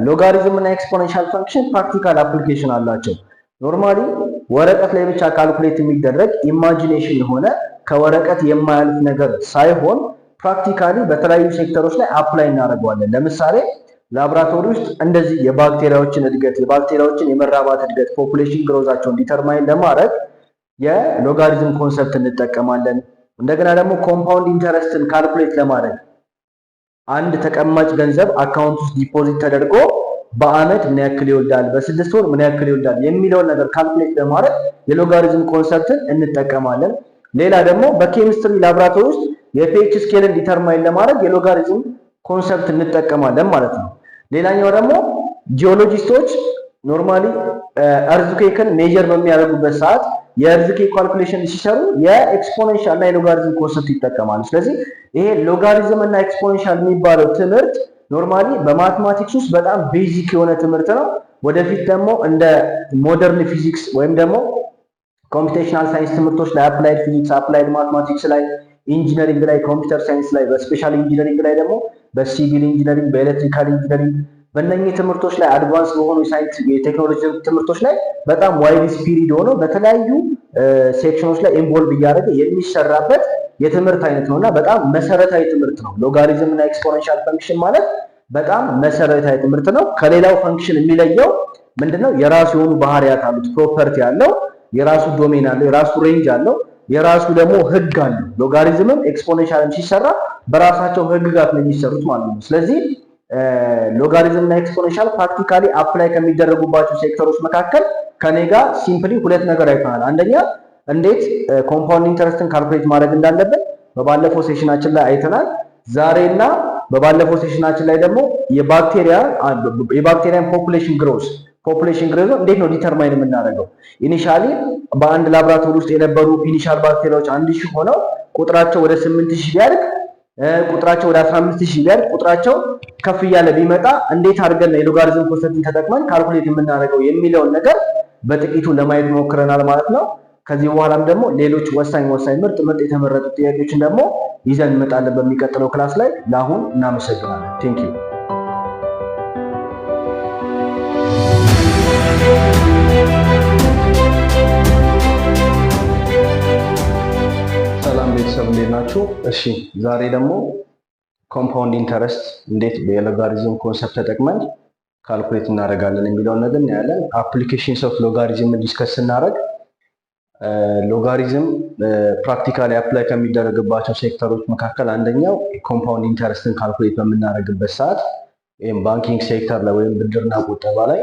ሎጋሪዝም እና ኤክስፖኔንሻል ፈንክሽን ፕራክቲካል አፕሊኬሽን አላቸው። ኖርማሊ ወረቀት ላይ ብቻ ካልኩሌት የሚደረግ ኢማጂኔሽን የሆነ ከወረቀት የማያልፍ ነገር ሳይሆን ፕራክቲካሊ በተለያዩ ሴክተሮች ላይ አፕላይ እናደርገዋለን። ለምሳሌ ላብራቶሪ ውስጥ እንደዚህ የባክቴሪያዎችን እድገት፣ የባክቴሪያዎችን የመራባት እድገት፣ ፖፑሌሽን ግሮዛቸውን ዲተርማይን ለማድረግ የሎጋሪዝም ኮንሰፕት እንጠቀማለን። እንደገና ደግሞ ኮምፓውንድ ኢንተረስትን ካልኩሌት ለማድረግ አንድ ተቀማጭ ገንዘብ አካውንት ውስጥ ዲፖዚት ተደርጎ በአመት ምን ያክል ይወልዳል፣ በ6 ወር ምን ያክል ይወልዳል የሚለውን ነገር ካልኩሌት ለማድረግ የሎጋሪዝም ኮንሰፕትን እንጠቀማለን። ሌላ ደግሞ በኬሚስትሪ ላብራቶሪ ውስጥ የፒኤች ስኬልን ዲተርማይን ለማድረግ የሎጋሪዝም ኮንሰፕት እንጠቀማለን ማለት ነው። ሌላኛው ደግሞ ጂኦሎጂስቶች ኖርማሊ እርዝኩዌክን ሜጀር በሚያደርጉበት ሰዓት የእርዝኩዌክ ካልኩሌሽን ሲሰሩ የኤክስፖኔንሻል እና የሎጋሪዝም ኮንሰፕት ይጠቀማሉ። ስለዚህ ይሄ ሎጋሪዝም እና ኤክስፖኔንሻል የሚባለው ትምህርት ኖርማሊ በማትማቲክስ ውስጥ በጣም ቤዚክ የሆነ ትምህርት ነው። ወደፊት ደግሞ እንደ ሞደርን ፊዚክስ ወይም ደግሞ ኮምፒውቴሽናል ሳይንስ ትምህርቶች ላይ አፕላይድ ፊዚክስ፣ አፕላይድ ማትማቲክስ ላይ፣ ኢንጂነሪንግ ላይ፣ ኮምፒውተር ሳይንስ ላይ፣ በስፔሻል ኢንጂነሪንግ ላይ ደግሞ በሲቪል ኢንጂነሪንግ፣ በኤሌክትሪካል ኢንጂነሪንግ በእነኚህ ትምህርቶች ላይ አድቫንስ በሆኑ የሳይንስ የቴክኖሎጂ ትምህርቶች ላይ በጣም ዋይድ ስፒሪድ ሆኖ በተለያዩ ሴክሽኖች ላይ ኢንቮልቭ እያደረገ የሚሰራበት የትምህርት አይነት ነውና በጣም መሰረታዊ ትምህርት ነው። ሎጋሪዝም እና ኤክስፖኔንሻል ፈንክሽን ማለት በጣም መሰረታዊ ትምህርት ነው። ከሌላው ፈንክሽን የሚለየው ምንድነው? የራሱ የሆኑ ባህሪያት አሉት፣ ፕሮፐርቲ አለው፣ የራሱ ዶሜን አለው፣ የራሱ ሬንጅ አለው፣ የራሱ ደግሞ ህግ አለው። ሎጋሪዝምም ኤክስፖኔንሻልም ሲሰራ በራሳቸው ህግጋት ነው የሚሰሩት ማለት ነው። ስለዚህ ሎጋሪዝም እና ኤክስፖኔንሻል ፕራክቲካሊ አፕላይ ከሚደረጉባቸው ሴክተሮች መካከል ከኔ ጋር ሲምፕሊ ሁለት ነገር አይተናል። አንደኛ እንዴት ኮምፓውንድ ኢንተረስትን ካልኩሌት ማድረግ እንዳለብን በባለፈው ሴሽናችን ላይ አይተናል። ዛሬና በባለፈው ሴሽናችን ላይ ደግሞ የባክቴሪያን ፖፑሌሽን ግሮዝ እንዴት ነው ዲተርማይን የምናደርገው? ኢኒሻሊ በአንድ ላብራቶሪ ውስጥ የነበሩ ኢኒሻል ባክቴሪያዎች 1000 ሆነው ቁጥራቸው ወደ 8000 ቢያድግ ቁጥራቸው ወደ 15000 ቢያድግ ቁጥራቸው ከፍ እያለ ቢመጣ እንዴት አድርገን የሎጋሪዝም ኮንሰፕትን ተጠቅመን ካልኩሌት የምናደርገው የሚለውን ነገር በጥቂቱ ለማየት ሞክረናል ማለት ነው። ከዚህ በኋላም ደግሞ ሌሎች ወሳኝ ምርጥ የተመረጡ ጥያቄዎችን ደግሞ ይዘን እንመጣለን በሚቀጥለው ክላስ ላይ። ለአሁን እናመሰግናለን። ቴንክ ዩ። ሰላም ቤተሰብ እንዴት ናችሁ? እሺ ዛሬ ደግሞ ኮምፓውንድ ኢንተረስት እንዴት የሎጋሪዝም ኮንሰፕት ተጠቅመን ካልኩሌት እናደርጋለን የሚለውን ነገር እናያለን። አፕሊኬሽንስ ኦፍ ሎጋሪዝምን ዲስከስ ስናደርግ ሎጋሪዝም ፕራክቲካሊ አፕላይ ከሚደረግባቸው ሴክተሮች መካከል አንደኛው ኮምፓውንድ ኢንተረስትን ካልኩሌት በምናደርግበት ሰዓት ወይም ባንኪንግ ሴክተር ላይ ወይም ብድርና ቁጠባ ላይ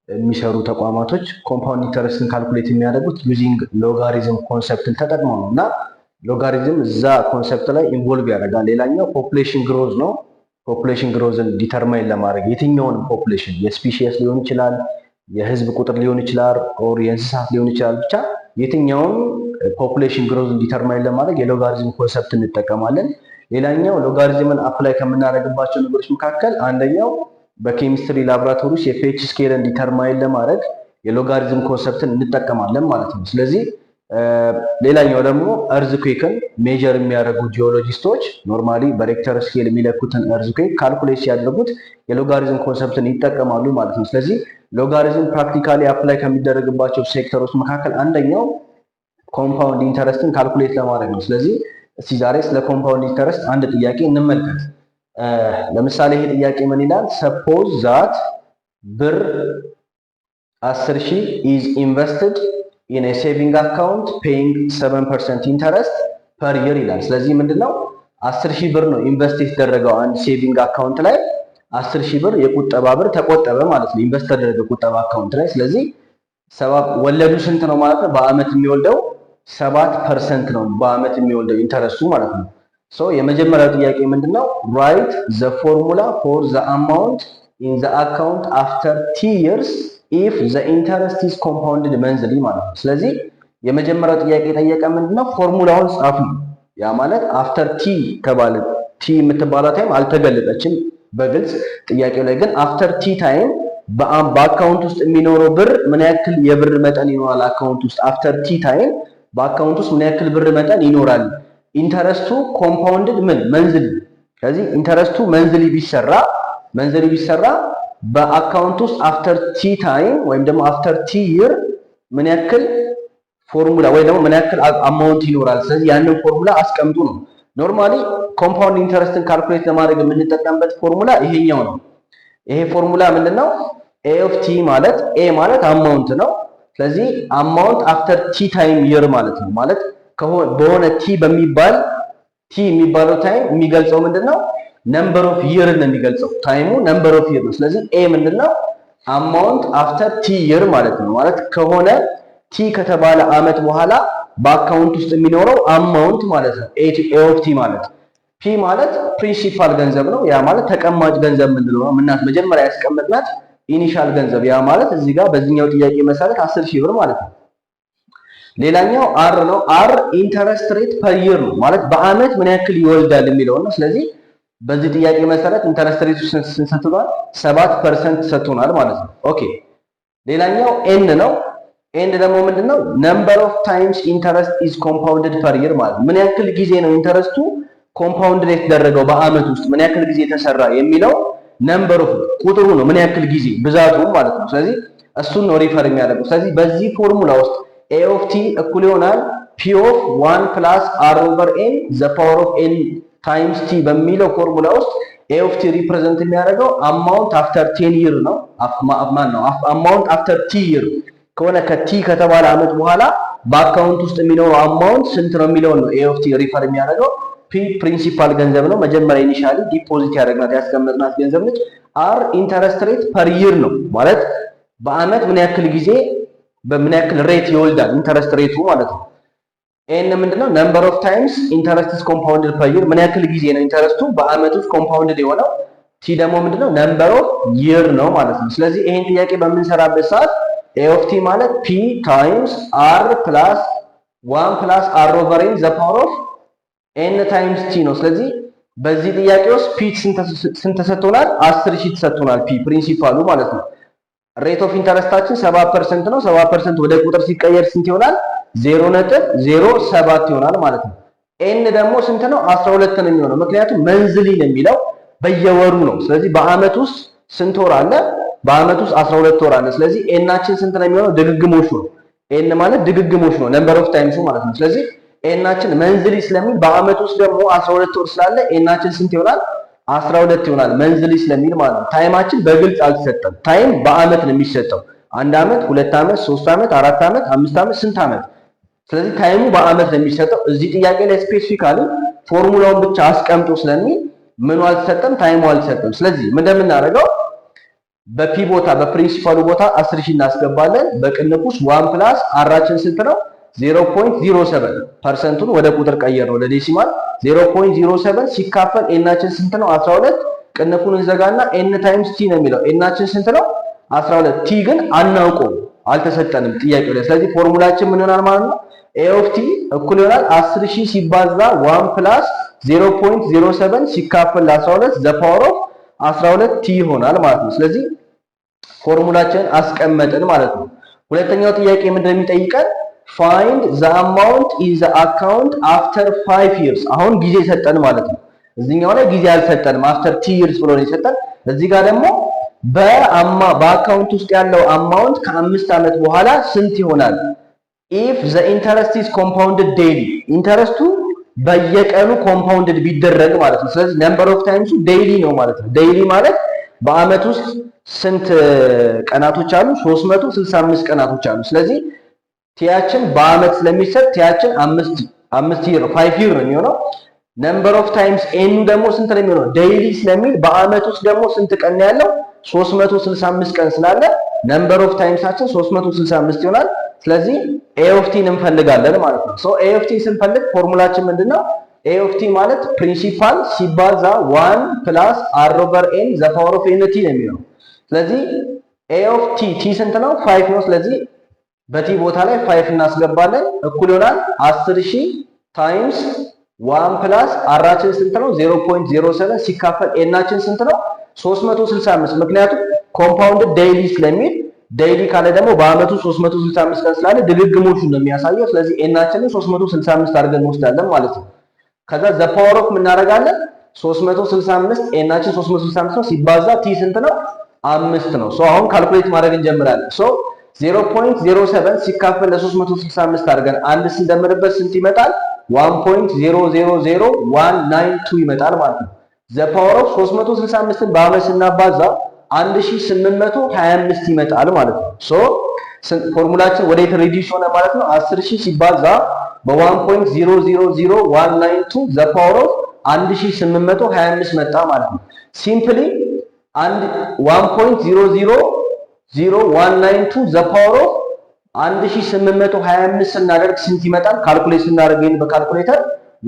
የሚሰሩ ተቋማቶች ኮምፓውንድ ኢንተረስትን ካልኩሌት የሚያደርጉት ዩዚንግ ሎጋሪዝም ኮንሰፕትን ተጠቅመው ነው እና ሎጋሪዝም እዛ ኮንሰፕት ላይ ኢንቮልቭ ያደርጋል። ሌላኛው ፖፑሌሽን ግሮዝ ነው። ፖፑሌሽን ግሮዝን ዲተርማይን ለማድረግ የትኛውንም ፖፑሌሽን የስፒሺስ ሊሆን ይችላል፣ የህዝብ ቁጥር ሊሆን ይችላል፣ ኦር የእንስሳት ሊሆን ይችላል። ብቻ የትኛውን ፖፑሌሽን ግሮዝን ዲተርማይን ለማድረግ የሎጋሪዝም ኮንሰፕት እንጠቀማለን። ሌላኛው ሎጋሪዝምን አፕላይ ከምናደርግባቸው ነገሮች መካከል አንደኛው በኬሚስትሪ ላቦራቶሪ ውስጥ የፒኤች ስኬልን ዲተርማይን ለማድረግ የሎጋሪዝም ኮንሰፕትን እንጠቀማለን ማለት ነው። ስለዚህ ሌላኛው ደግሞ እርዝኩዌክን ሜጀር የሚያደርጉ ጂኦሎጂስቶች ኖርማሊ በሬክተር ስኬል የሚለኩትን እርዝኩዌክ ካልኩሌት ሲያደርጉት የሎጋሪዝም ኮንሰፕትን ይጠቀማሉ ማለት ነው። ስለዚህ ሎጋሪዝም ፕራክቲካሊ አፕላይ ከሚደረግባቸው ሴክተሮች መካከል አንደኛው ኮምፓውንድ ኢንተረስትን ካልኩሌት ለማድረግ ነው። ስለዚህ እስቲ ዛሬ ስለ ኮምፓውንድ ኢንተረስት አንድ ጥያቄ እንመልከት። ለምሳሌ ይሄ ጥያቄ ምን ይላል? ሰፖዝ ዛት ብር 10,000 is invested in a saving account paying 7% interest per year ይላል። ስለዚህ ምንድነው 10,000 ብር ነው ኢንቨስት የተደረገው አንድ ሴቪንግ አካውንት ላይ 10,000 ብር የቁጠባ ብር ተቆጠበ ማለት ነው፣ ኢንቨስት ተደረገ ቁጠባ አካውንት ላይ። ስለዚህ ወለዱ ስንት ነው ማለት ነው? በአመት የሚወልደው 7% ነው በአመት የሚወልደው ኢንተረስቱ ማለት ነው። ሶ የመጀመሪያው ጥያቄ ምንድነው? ራይት ዘ ፎርሙላ ፎር ዘ አማውንት ኢን ዘ አካውንት አፍተር 10 years if the interest is compounded monthly ማለት ነው። ስለዚህ የመጀመሪያው ጥያቄ የጠየቀ ምንድነው? ፎርሙላውን ጻፉ። ያ ማለት አፍተር ቲ ተባለ። ቲ የምትባለው ታይም አልተገለጸችም በግልጽ ጥያቄው ላይ ግን አፍተር ቲ ታይም በአካውንት ውስጥ የሚኖረው ብር ምን ያክል የብር መጠን ይኖራል? አካውንት ውስጥ አፍተር ቲ ታይም በአካውንት ውስጥ ምን ያክል ብር መጠን ይኖራል? ኢንተረስቱ ኮምፓውንድድ ምን መንዝሊ። ስለዚህ ኢንተረስቱ መንዝሊ ቢሰራ በአካውንት ውስጥ አፍተር ቲ ታይም ወይም ደግሞ አፍተር ቲ ይር ምን ያክል ፎርሙላ ወይ ደግሞ ምን ያክል አማውንት ይኖራል። ስለዚህ ያንን ፎርሙላ አስቀምጡ ነው። ኖርማሊ ኮምፓውንድ ኢንተረስትን ካልኩሌት ለማድረግ የምንጠቀምበት ፎርሙላ ይሄኛው ነው። ይሄ ፎርሙላ ምንድነው? ኤ ኦፍ ቲ ማለት ኤ ማለት አማውንት ነው። ስለዚህ አማውንት አፍተር ቲ ታይም ይር ማለት ነው። ማለት በሆነ ቲ በሚባል ቲ የሚባለው ታይም የሚገልጸው ምንድነው? ነምበር ኦፍ ይር ነው የሚገልጸው። ታይሙ ነምበር ኦፍ ይር ነው። ስለዚህ ኤ ምንድነው? አማውንት አፍተር ቲ ይር ማለት ነው። ማለት ከሆነ ቲ ከተባለ አመት በኋላ በአካውንት ውስጥ የሚኖረው አማውንት ማለት ነው። ኤ ኦፍ ቲ ማለት ፒ ማለት ፕሪንሲፓል ገንዘብ ነው። ያ ማለት ተቀማጭ ገንዘብ ምንድነው? ምናት መጀመሪያ ያስቀመጥናት ኢኒሻል ገንዘብ ያ ማለት እዚህ ጋር በዚህኛው ጥያቄ መሰረት 10,000 ብር ማለት ነው። ሌላኛው አር ነው። አር ኢንተረስት ሬት ፐር ይር ነው። ማለት በአመት ምን ያክል ይወልዳል የሚለው ነው። ስለዚህ በዚህ ጥያቄ መሰረት ኢንተረስት ሬቱ ሰጥቷል 7% ሰጥቶናል ማለት ነው። ኦኬ ሌላኛው ኤን ነው። ኤን ደግሞ ምንድነው? ነምበር ኦፍ ታይምስ ኢንተረስት ኢዝ ኮምፓውንድድ ፐር ይር ማለት ምን ያክል ጊዜ ነው ኢንተረስቱ ኮምፓውንድ የተደረገው በአመት ውስጥ ምን ያክል ጊዜ ተሰራ የሚለው ነምበር ኦፍ ቁጥሩ ነው። ምን ያክል ጊዜ ብዛቱ ማለት ነው። ስለዚህ እሱን ነው ሪፈር የሚያደርገው። ስለዚህ በዚህ ፎርሙላ ውስጥ ኤ ኦፍ ቲ እኩል ይሆናል ፒ ኦፍ 1 ፕላስ አር ኦቨር ኤን ዘ ፓወር ኦፍ ኤን ታይምስ ቲ በሚለው ፎርሙላ ውስጥ ኤ ኦፍ ቲ ሪፕሬዘንት የሚያደርገው አማውንት አፍተር 10 ይር ነው። አማውንት አፍተር ቲ ይር ከሆነ ከቲ ከተባለ አመት በኋላ በአካውንት ውስጥ የሚኖረው አማውንት ስንት ነው የሚለው ነው ኤ ኦፍ ቲ ሪፈር የሚያደርገው። ፒ ፕሪንሲፓል ገንዘብ ነው። መጀመሪያ ኢኒሻሊ ዲፖዚት ያደረግናት ያስቀመጥናት ገንዘብ ነች። አር ኢንተረስት ሬት ፐር ይር ነው። ማለት በአመት ምን ያክል ጊዜ በምን ያክል ሬት ይወልዳል ኢንተረስት ሬቱ ማለት ነው። ኤን ምንድነው? ነምበር ኦፍ ታይምስ ኢንተረስት ኢዝ ኮምፓውንድድ ፐር ይር ምን ያክል ጊዜ ነው ኢንተረስቱ በአመት ውስጥ ኮምፓውንድድ የሆነው። ቲ ደግሞ ምንድነው? ነምበር ኦፍ ይር ነው ማለት ነው። ስለዚህ ይሄን ጥያቄ በምንሰራበት ሰዓት ኤ ኦፍ ቲ ማለት ፒ ታይምስ አር ፕላስ 1 ፕላስ አር ኦቨር ኤን ዘ ፓወር ኦፍ ኤን ታይምስ ቲ ነው። ስለዚህ በዚህ ጥያቄ ውስጥ ፒ ስንት ተሰጥቶናል? 10,000 ተሰጥቶናል። ፒ ፕሪንሲፓሉ ማለት ነው። ሬት ኦፍ ኢንተረስታችን 7% ነው። 7% ወደ ቁጥር ሲቀየር ስንት ይሆናል? 0.07 ይሆናል ማለት ነው። ኤን ደግሞ ስንት ነው? 12 ነው የሚሆነው። ምክንያቱም መንዝሊ ነው የሚለው በየወሩ ነው። ስለዚህ በአመት ውስጥ ስንት ወር አለ? በአመት ውስጥ 12 ወር አለ። ስለዚህ ኤናችን ስንት ነው የሚሆነው? ድግግሞሽ ነው። ኤን ማለት ድግግሞሽ ነው፣ ነምበር ኦፍ ታይምሱ ማለት ነው። ስለዚህ ኤናችን መንዝሊ ስለሚል በአመት ውስጥ ደግሞ 12 ወር ስላለ ኤናችን ስንት ይሆናል? 12 ይሆናል መንዝሊ ስለሚል ማለት ነው። ታይማችን በግልጽ አልተሰጠም። ታይም በአመት ነው የሚሰጠው። 1 አመት፣ 2 አመት፣ 3 አመት፣ 4 አመት፣ 5 አመት ስንት አመት። ስለዚህ ታይሙ በአመት ነው የሚሰጠው። እዚህ ጥያቄ ላይ ስፔሲፊካሊ ፎርሙላውን ብቻ አስቀምጦ ስለሚል ምኑ አልተሰጠም? ታይሙ አልተሰጠም። ስለዚህ ምን እንደምናደርገው በፒ ቦታ በፕሪንሲፓሉ ቦታ 10,000 እናስገባለን። በቅንፍ ውስጥ 1 ፕላስ አራችን ስንት ነው? 0.07 ፐርሰንቱን ወደ ቁጥር ቀየር ነው ለዴሲማል 0.07 ሲካፈል ኤናችን ስንት ነው? 12 ቅንፉን እንዘጋና ኤን ታይምስ ቲ ነው የሚለው። ኤናችን ስንት ነው? 12። ቲ ግን አናውቀው አልተሰጠንም ጥያቄው ላይ። ስለዚህ ፎርሙላችን ምን ይሆናል ማለት ነው? ኤ ኦፍ ቲ እኩል ይሆናል 10000 ሲባዛ 1 ፕላስ 0.07 ሲካፈል ለ12 ዘ ፓወር ኦፍ 12 ቲ ይሆናል ማለት ነው። ስለዚህ ፎርሙላችንን አስቀመጥን ማለት ነው። ሁለተኛው ጥያቄ ምንድነው የሚጠይቀን? ፋይንድ ዘ አማውንት ኢን ዘ አካውንት አፍተር 5 years። አሁን ጊዜ ሰጠን ማለት ነው። እዚህኛው ላይ ጊዜ አልሰጠንም፣ አፍተር 2 years ብሎ ነው የሰጠን። እዚህ ጋር ደግሞ በአካውንት ውስጥ ያለው አማውንት ከ5 ዓመት በኋላ ስንት ይሆናል? ኢፍ ዘ ኢንተረስት ኢዝ ኮምፓውንድድ ዴይሊ፣ ኢንተረስቱ በየቀኑ ኮምፓውንድድ ቢደረግ ማለት ነው። ስለዚህ ነምበር ኦፍ ታይምሱ ዴይሊ ነው ማለት ነው። ዴይሊ ማለት በአመት ውስጥ ስንት ቀናቶች አሉ? 365 ቀናቶች አሉ። ስለዚህ ቲያችን በአመት ስለሚሰጥ ቲያችን 5 year 5 year ነው የሚሆነው። ነምበር ኦፍ ታይምስ ኤኑ ደግሞ ስንት ነው የሚሆነው? ዴይሊ ስለሚል በአመት ውስጥ ደግሞ ስንት ቀን ነው ያለው? 365 ቀን ስላለ ነምበር ኦፍ ታይምሳችን 365 ይሆናል። ስለዚህ ኤ ኦፍ ቲን እንፈልጋለን ማለት ነው። ሶ ኤ ኦፍ ቲ ስንፈልግ ፎርሙላችን ምንድነው? ኤ ኦፍ ቲ ማለት ፕሪንሲፓል ሲባዛ 1 ፕላስ አር ኦቨር ኤን ዘ ፓወር ኦፍ ኤን ቲ ነው የሚሆነው። ስለዚህ ኤ ኦፍ ቲ ቲ ስንት ነው? 5 ነው። ስለዚህ በቲ ቦታ ላይ 5 እናስገባለን። እኩል ይሆናል 10000 ታይምስ 1 ፕላስ አራችን ስንት ነው? 0.07 ሲካፈል ኤናችን ስንት ነው? 365። ምክንያቱም ኮምፓውንድ ዴይሊ ስለሚል ዴይሊ ካለ ደግሞ በአመቱ 365 ቀን ስላለ ድግግሞሹን ነው የሚያሳየው። ስለዚህ ኤናችንን 365 አድርገን እንወስዳለን ማለት ነው። ከዛ ዘ ፓወር ኦፍ እናደርጋለን 365 ኤናችን 365 ነው ሲባዛ ቲ ስንት ነው? 5 ነው። ሶ አሁን ካልኩሌት ማድረግ እንጀምራለን። ሶ 0.07 ሲካፈል ለ365 አድርገን አንድ ስንደምርበት ስንት ይመጣል? 1.000192 ይመጣል ማለት ነው። ዘ ፓወር ኦፍ 365ን በአመት ስናባዛ 1825 ይመጣል ማለት ነው። ሶ ፎርሙላችን ወዴት ሪዲዩስ ሆነ ማለት ነው? 10000 ሲባዛ በ1.000192 ዘ ፓወር ኦፍ 1825 መጣ ማለት ነው። ሲምፕሊ 1.000192 ዘ ፓወር ኦፍ 1825 ስናደርግ ስንት ይመጣል? ካልኩሌት ስናደርግ ይሄን በካልኩሌተር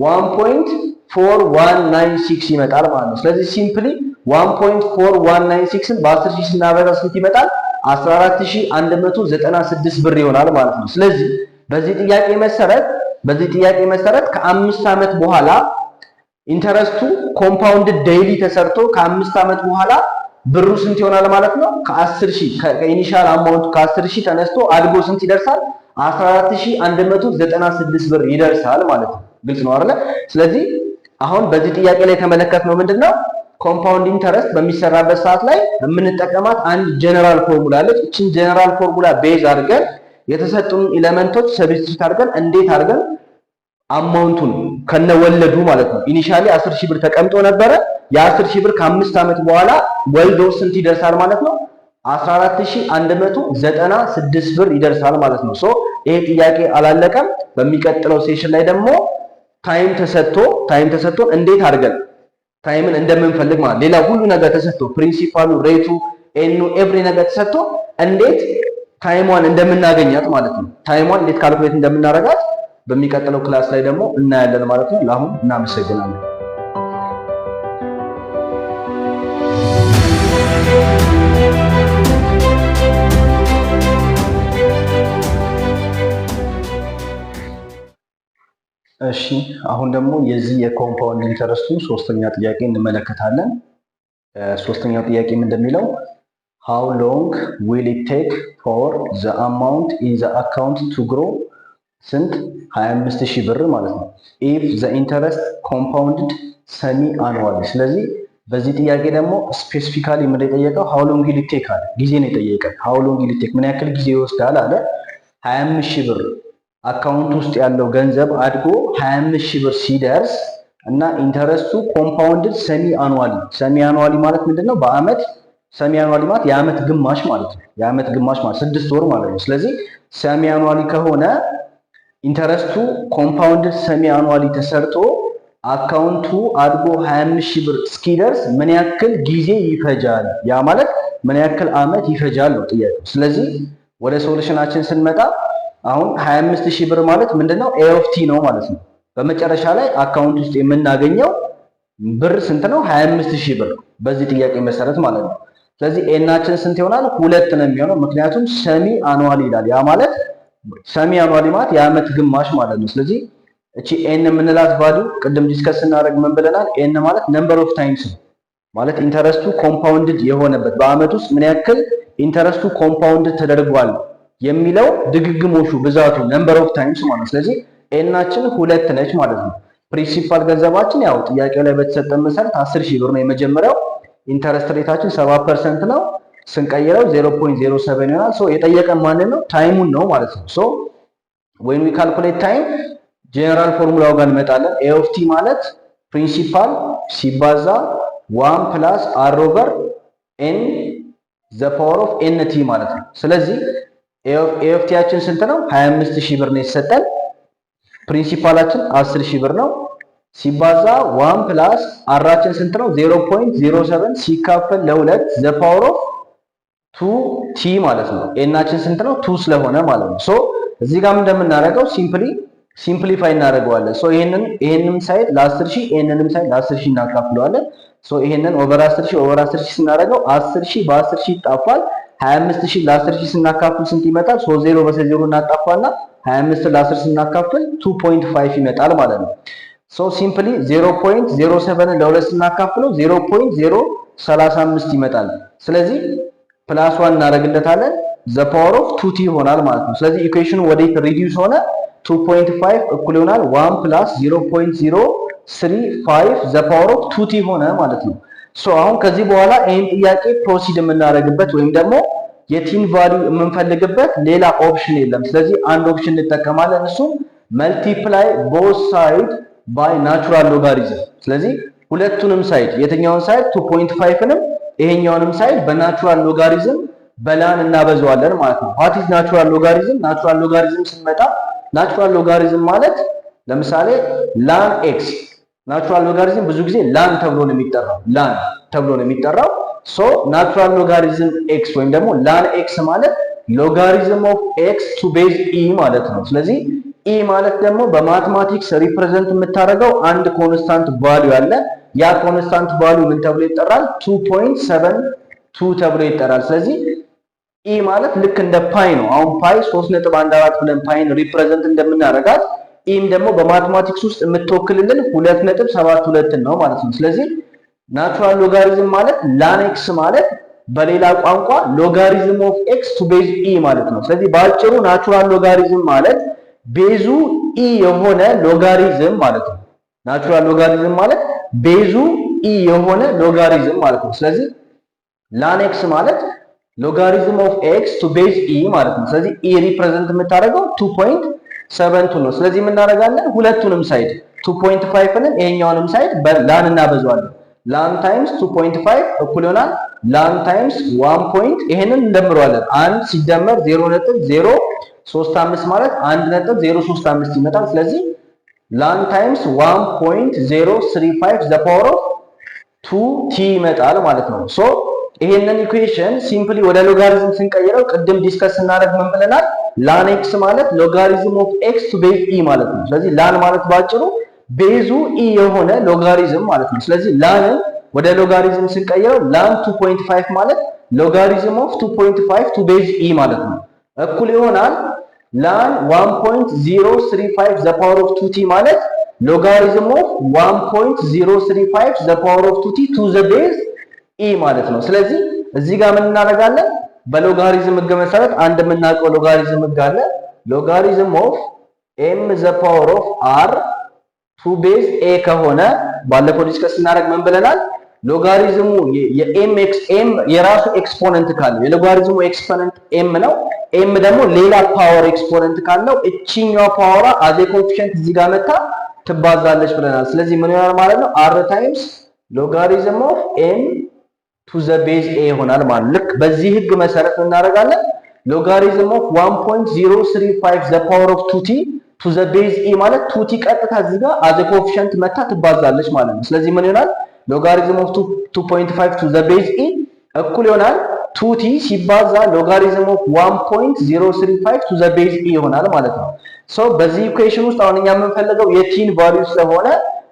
1.4196 ይመጣል ማለት ነው። ስለዚህ ሲምፕሊ 1.4196ን በ10000 ስናበዛ ስንት ይመጣል? 14196 ብር ይሆናል ማለት ነው። ስለዚህ በዚህ ጥያቄ መሰረት ከ5 ዓመት በኋላ ኢንተረስቱ ኮምፓውንድ ዴይሊ ተሰርቶ ከ5 ዓመት በኋላ ብሩ ስንት ይሆናል ማለት ነው? ከ10000 ከኢኒሻል አማውንቱ ከ10000 ተነስቶ አድጎ ስንት ይደርሳል? 14196 ብር ይደርሳል ማለት ነው። ግልጽ ነው አይደል? ስለዚህ አሁን በዚህ ጥያቄ ላይ የተመለከትነው ምንድነው? ኮምፓውንድ ኢንተረስት በሚሰራበት ሰዓት ላይ የምንጠቀማት አንድ ጀነራል ፎርሙላ አለች። እቺን ጀነራል ፎርሙላ ቤዝ አድርገን የተሰጡን ኤሌመንቶች ሰብስቲቱት አድርገን እንዴት አድርገን አማውንቱን ከነወለዱ ማለት ነው። ኢኒሻሊ 10000 ብር ተቀምጦ ነበረ። የ10000 ብር ከ5 ዓመት በኋላ ወልዶ ስንት ይደርሳል ማለት ነው? 14196 ብር ይደርሳል ማለት ነው። ሶ ይሄ ጥያቄ አላለቀም። በሚቀጥለው ሴሽን ላይ ደግሞ ታይም ተሰጥቶ እንዴት አድርገን ታይምን እንደምንፈልግ ማለት ሌላ ሁሉ ነገር ተሰጥቶ ፕሪንሲፓሉ፣ ሬቱ፣ ኤኑ ኤቭሪ ነገር ተሰጥቶ እንዴት ታይሟን እንደምናገኛት ማለት ነው። ታይሟን እንዴት ካልኩሌት እንደምናረጋት በሚቀጥለው ክላስ ላይ ደግሞ እናያለን ማለት ነው። ለአሁን እናመሰግናለን። እሺ አሁን ደግሞ የዚህ የኮምፓውንድ ኢንተረስቱ ሶስተኛ ጥያቄ እንመለከታለን። ሶስተኛው ጥያቄ ምን እንደሚለው how long will it take for the amount in the account to grow ስንት 25000 ብር ማለት ነው if the interest compounded semi annually። ስለዚህ በዚህ ጥያቄ ደግሞ ስፔሲፊካሊ ምን የጠየቀው how long will it take አለ። ጊዜ ነው የጠየቀው። how long will it take ምን ያክል ጊዜ ይወስዳል አለ። 25000 ብር አካውንት ውስጥ ያለው ገንዘብ አድጎ 25000 ብር ሲደርስ እና ኢንተረስቱ ኮምፓውንድድ ሰሚ አኑዋሊ ማለት ምንድነው? በአመት ሰሚ አኑዋሊ ማለት የአመት ግማሽ ማለት ነው። የአመት ግማሽ ማለት 6 ወር ማለት ነው። ስለዚህ ሰሚ አኑዋሊ ከሆነ ኢንተረስቱ ኮምፓውንድድ ሰሚ አኑዋሊ ተሰርቶ አካውንቱ አድጎ 25000 ብር እስኪደርስ ምን ያክል ጊዜ ይፈጃል? ያ ማለት ምን ያክል አመት ይፈጃል ነው ጥያቄው። ስለዚህ ወደ ሶሉሽናችን ስንመጣ አሁን 25000 ብር ማለት ምንድነው? ኤ ኦፍ ቲ ነው ማለት ነው። በመጨረሻ ላይ አካውንት ውስጥ የምናገኘው ብር ስንት ነው? 25000 ብር በዚህ ጥያቄ መሰረት ማለት ነው። ስለዚህ ኤናችን ስንት ይሆናል? 2 ነው የሚሆነው ምክንያቱም ሰሚ አኑዋሊ ይላል። ያ ማለት ሰሚ አኑዋሊ ማለት የዓመት ግማሽ ማለት ነው። ስለዚህ እቺ ኤን የምንላት ቫልዩ ቅድም ዲስከስ ስናደርግ ምን ብለናል? ኤን ማለት ነምበር ኦፍ ታይምስ ነው ማለት ኢንተረስቱ ኮምፓውንድድ የሆነበት በአመት ውስጥ ምን ያክል ኢንተረስቱ ኮምፓውንድድ ተደርጓል የሚለው ድግግሞሹ ብዛቱ ነምበር ኦፍ ታይምስ ማለት ነው። ስለዚህ ኤናችን 2 ነች ማለት ነው። ፕሪንሲፓል ገንዘባችን ያው ጥያቄው ላይ በተሰጠን መሰረት 10000 ብር ነው የመጀመሪያው። ኢንተረስት ሬታችን 7% ነው። ስንቀይረው 0.07 ይሆናል። ሶ የጠየቀን ማንን ነው? ታይሙን ነው ማለት ነው። ሶ when we calculate time ጀነራል ፎርሙላው ጋር እንመጣለን። ኤ ኦፍ ቲ ማለት ፕሪንሲፓል ሲባዛ 1 ፕላስ አር ኦቨር ኤን ዘ ፓወር ኦፍ ኤን ቲ ማለት ነው። ስለዚህ ኤ ኦፍ ቲያችን ስንት ነው? 25000 ብር ነው የተሰጠን። ፕሪንሲፓላችን 10000 ብር ነው ሲባዛ 1 ፕላስ አራችን ስንት ነው? 0.07 ሲካፈል ለ2 ዘ ፓወር ኦፍ 2 ቲ ማለት ነው። ኤናችን ስንት ነው? 2 ስለሆነ ማለት ነው። ሶ እዚህ ጋር እንደምናደርገው ሲምፕሊፋይ እናደርገዋለን። ሶ ይሄንን ሳይድ ለ10000 ይሄንንም ሳይድ ለ10000 እናካፍለዋለን። ሶ ይሄንን ኦቨር 10000 ስናደርገው 10000 በ10000 ይጣፋል። 25000 ለ10000 ስናካፍል ስንት ይመጣል? 30 በ0 እናጣፋና 25 ለ10 ስናካፍል 2.5 ይመጣል ማለት ነው። ሶ ሲምፕሊ 0.07 ለ2 ስናካፍለው 0.035 ይመጣል። ስለዚህ ፕላስ 1 እናደርግለታለን ዘ ፓወር ኦፍ 2t ይሆናል ማለት ነው። ስለዚህ ኢኩዌሽኑ ወዴት ሪዲዩስ ሆነ? 2.5 እኩል ይሆናል 1 ፕላስ 0.035 ዘ ፓወር ኦፍ 2t ሆነ ማለት ነው። ሶ አሁን ከዚህ በኋላ ይሄን ጥያቄ ፕሮሲድ የምናደርግበት ወይም ደግሞ የቲን ቫልዩ የምንፈልግበት ሌላ ኦፕሽን የለም። ስለዚህ አንድ ኦፕሽን እንጠቀማለን። እሱም መልቲፕላይ ቦዝ ሳይድ ባይ ናቹራል ሎጋሪዝም። ስለዚህ ሁለቱንም ሳይድ የትኛውን ሳይድ 2.5ንም ይሄኛውንም ሳይድ በናቹራል ሎጋሪዝም በላን እናበዛዋለን ማለት ነው። ዋት ኢዝ ናቹራል ሎጋሪዝም? ናቹራል ሎጋሪዝም ስንመጣ ናቹራል ሎጋሪዝም ማለት ለምሳሌ ላን ኤክስ ናቹራል ሎጋሪዝም ብዙ ጊዜ ላን ተብሎ ነው የሚጠራው። ላን ተብሎ ነው የሚጠራው። ሶ ናቹራል ሎጋሪዝም ኤክስ ወይም ደግሞ ላን ኤክስ ማለት ሎጋሪዝም ኦፍ ኤክስ ቱ ቤዝ ኢ ማለት ነው። ስለዚህ ኢ ማለት ደግሞ በማትማቲክስ ሪፕሬዘንት የምታደርገው አንድ ኮንስታንት ቫልዩ አለ። ያ ኮንስታንት ቫልዩ ምን ተብሎ ይጠራል? 2.72 ተብሎ ይጠራል። ስለዚህ ኢ ማለት ልክ እንደ ፓይ ነው። አሁን ፓይ 3.14 ብለን ፓይን ሪፕሬዘንት እንደምናደርጋት ኢም ደግሞ በማትማቲክስ ውስጥ የምትወክልልን 2.72 ነው ማለት ነው። ስለዚህ ናቹራል ሎጋሪዝም ማለት ላን ኤክስ ማለት በሌላ ቋንቋ ሎጋሪዝም ኦፍ ኤክስ ቱ ቤዝ ኢ ማለት ነው። ስለዚህ በአጭሩ ናቹራል ሎጋሪዝም ማለት ቤዙ ኢ የሆነ ሎጋሪዝም ማለት ነው። ናቹራል ሎጋሪዝም ማለት ቤዙ ኢ የሆነ ሎጋሪዝም ማለት ነው። ስለዚህ ላን ኤክስ ማለት ሎጋሪዝም ኦፍ ኤክስ ቱ ቤዝ ኢ ማለት ነው። ስለዚህ ኢ ሪፕሬዘንት የምታደርገው 2.72 ነው። ስለዚህ ምን እናደርጋለን? ሁለቱንም ሳይድ 2.5ንም ይሄኛውንም ሳይድ በላን እናበዛዋለን። ላን ታይምስ 2.5 እኩል ይሆናል ላን ታይምስ 1 ይሄንን እንደምረዋለን። 1 ሲደመር 0.035 ማለት 1.035 ይመጣል። ስለዚህ ላን ታይምስ 1.035 ዘ ፓወር ኦፍ 2t ይመጣል ማለት ነው። ሶ ይሄንን ኢኩዌሽን ሲምፕሊ ወደ ሎጋሪዝም ስንቀይረው ቅድም ዲስከስ ስናደርግ ምን ብለናል? ላን ኤክስ ማለት ሎጋሪዝም ኦፍ ኤክስ ቱ ቤዝ ኢ ማለት ነው። ስለዚህ ላን ማለት ባጭሩ ቤዙ ኢ የሆነ ሎጋሪዝም ማለት ነው። ስለዚህ ላንን ወደ ሎጋሪዝም ስንቀይረው ላን 2.5 ማለት ሎጋሪዝም ኦፍ 2.5 ቱ ቤዝ ኢ ማለት ነው እኩል ይሆናል ላን 1.035 ዘ ፓወር ኦፍ 2t ማለት ሎጋሪዝም ኦፍ 1.035 ዘ ፓወር ኦፍ 2t ቱ ዘ ቤዝ ኢ ማለት ነው። ስለዚህ እዚህ ጋር ምን እናደርጋለን? በሎጋሪዝም ህግ መሰረት አንድ የምናውቀው ሎጋሪዝም ህግ አለ። ሎጋሪዝም ኦፍ ኤም ዘ ፓወር ኦፍ አር ቱ ቤዝ ኤ ከሆነ ባለፈው ዲስከስ እናደርግ ምን ብለናል? ሎጋሪዝሙ የኤም ኤክስ ኤም የራሱ ኤክስፖነንት ካለው የሎጋሪዝሙ ኤክስፖነንት ኤም ነው። ኤም ደግሞ ሌላ ፓወር ኤክስፖነንት ካለው እቺኛው ፓወሯ አዜ ኮኤፊሺየንት እዚህ ጋር መታ ትባዛለች ብለናል። ስለዚህ ምን ይሆናል ማለት ነው? አር ታይምስ ሎጋሪዝም ኦፍ ኤም ቱ ዘ ቤዝ ኤ ይሆናል ማለት ልክ በዚህ ህግ መሰረት እናደርጋለን። ሎጋሪዝም ኦፍ 1.035 ዘ ፓወር ኦፍ 2t ቱ ዘ ቤዝ ኢ ማለት 2t ቀጥታ እዚህ ጋር አዘ ኮኤፊሺየንት መታ ትባዛለች ማለት ነው። ስለዚህ ምን ይሆናል? ሎጋሪዝም ኦፍ 2.5 ቱ ዘ ቤዝ ኢ እኩል ይሆናል 2t ሲባዛ ሎጋሪዝም ኦፍ 1.035 ቱ ዘ ቤዝ ኢ ይሆናል ማለት ነው። ሶ በዚህ ኢኩዌሽን ውስጥ አሁን እኛ የምንፈልገው የቲን ቫልዩ ስለሆነ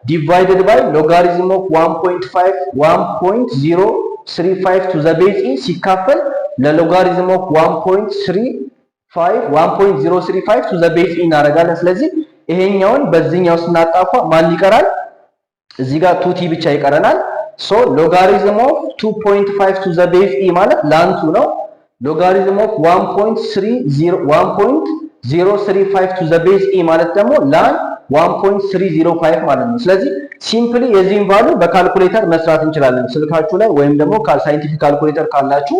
divided by logarithm of 1.035 to the base e ሲካፈል ለሎጋሪዝም ኦፍ 1.035 to the base e እናደርጋለን። ስለዚህ ይሄኛውን በዚህኛው ስናጣፋ ማን ይቀራል? እዚህ ጋር 2t ብቻ ይቀረናል። ሶ ሎጋሪዝም ኦፍ 2.5 to the base e ማለት ላንቱ ነው። ሎጋሪዝም ኦፍ 1.035 to the base e ማለት ደግሞ ላን 1.305 ማለት ነው። ስለዚህ ሲምፕሊ የዚህን ቫልዩ በካልኩሌተር መስራት እንችላለን። ስልካችሁ ላይ ወይም ደግሞ ሳይንቲፊክ ካልኩሌተር ካላችሁ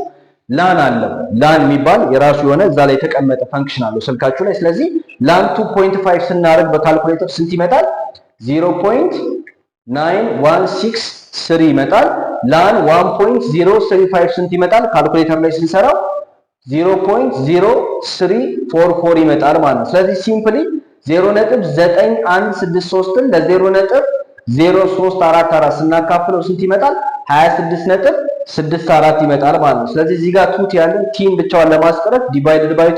ላን አለው። ላን የሚባል የራሱ የሆነ እዛ ላይ የተቀመጠ ፈንክሽን አለው ስልካችሁ ላይ። ስለዚህ ላን 2.5 ስናደርግ በካልኩሌተር ስንት ይመጣል? 0.9163 ይመጣል። ላን 1.035 ስንት ይመጣል? ካልኩሌተር ላይ ስንሰራው 0.0344 ይመጣል ማለት ነው። ስለዚህ ሲምፕሊ 0.9163ን ለ0.0344 ስናካፍለው ስንት ይመጣል? 26.64 ይመጣል ማለት ነው። ስለዚህ እዚህ ጋር ቱት ያለን ቲን ብቻውን ለማስቀረት ዲቫይድድ ባይ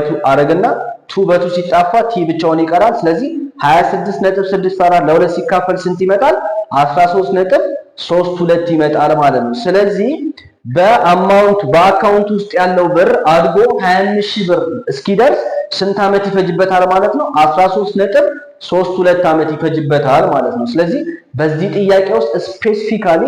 2 አረግና 2 በ2 ሲጣፋ ቲ ብቻውን ይቀራል። ስለዚህ 26.64 ለ2 ሲካፈል ስንት ይመጣል? 13.32 ይመጣል ማለት ነው። ስለዚህ በአካውንት ውስጥ ያለው ብር አድጎ 25000 ብር እስኪደርስ ስንት ዓመት ይፈጅበታል ማለት ነው? 13.32 ዓመት ይፈጅበታል ማለት ነው። ስለዚህ በዚህ ጥያቄ ውስጥ ስፔሲፊካሊ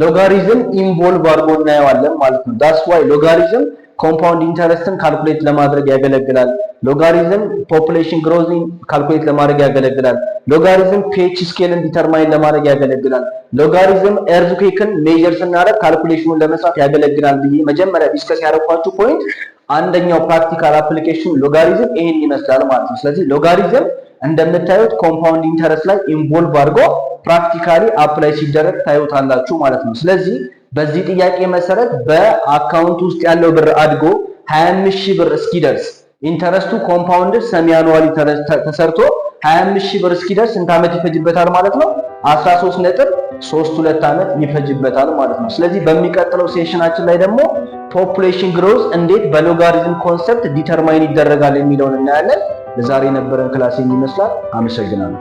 ሎጋሪዝም ኢንቮልቭ አድርጎ እናየዋለን ማለት ነው። ዳትስ ዋይ ሎጋሪዝም ኮምፓውንድ ኢንተረስትን ካልኩሌት ለማድረግ ያገለግላል። ሎጋሪዝም ፖፑሌሽን ግሮዝን ካልኩሌት ለማድረግ ያገለግላል። ሎጋሪዝም ፒኤች ስኬልን ዲተርማይን ለማድረግ ያገለግላል። ሎጋሪዝም ኤርዝኩዌክን ሜጀር ስናደርግ ካልኩሌሽኑን ለመስራት ያገለግላል ብዬ መጀመሪያ ዲስከስ ያደረኳችሁ ፖይንት አንደኛው ፕራክቲካል አፕሊኬሽን ሎጋሪዝም ይሄን ይመስላል ማለት ነው። ስለዚህ ሎጋሪዝም እንደምታዩት ኮምፓውንድ ኢንተረስት ላይ ኢንቮልቭ አድርጎ ፕራክቲካሊ አፕላይ ሲደረግ ታዩታላችሁ ማለት ነው። ስለዚህ በዚህ ጥያቄ መሰረት በአካውንት ውስጥ ያለው ብር አድጎ 25000 ብር እስኪደርስ ኢንተረስቱ ኮምፓውንድ ሰሚ አኑዋሊ ተሰርቶ 25000 ብር እስኪደርስ ስንት ዓመት ይፈጅበታል ማለት ነው? 13.32 ዓመት ይፈጅበታል ማለት ነው። ስለዚህ በሚቀጥለው ሴሽናችን ላይ ደግሞ ፖፑሌሽን ግሮዝ እንዴት በሎጋሪዝም ኮንሰፕት ዲተርማይን ይደረጋል የሚለውን እናያለን። ለዛሬ የነበረን ክላስ ይመስላል። አመሰግናለሁ።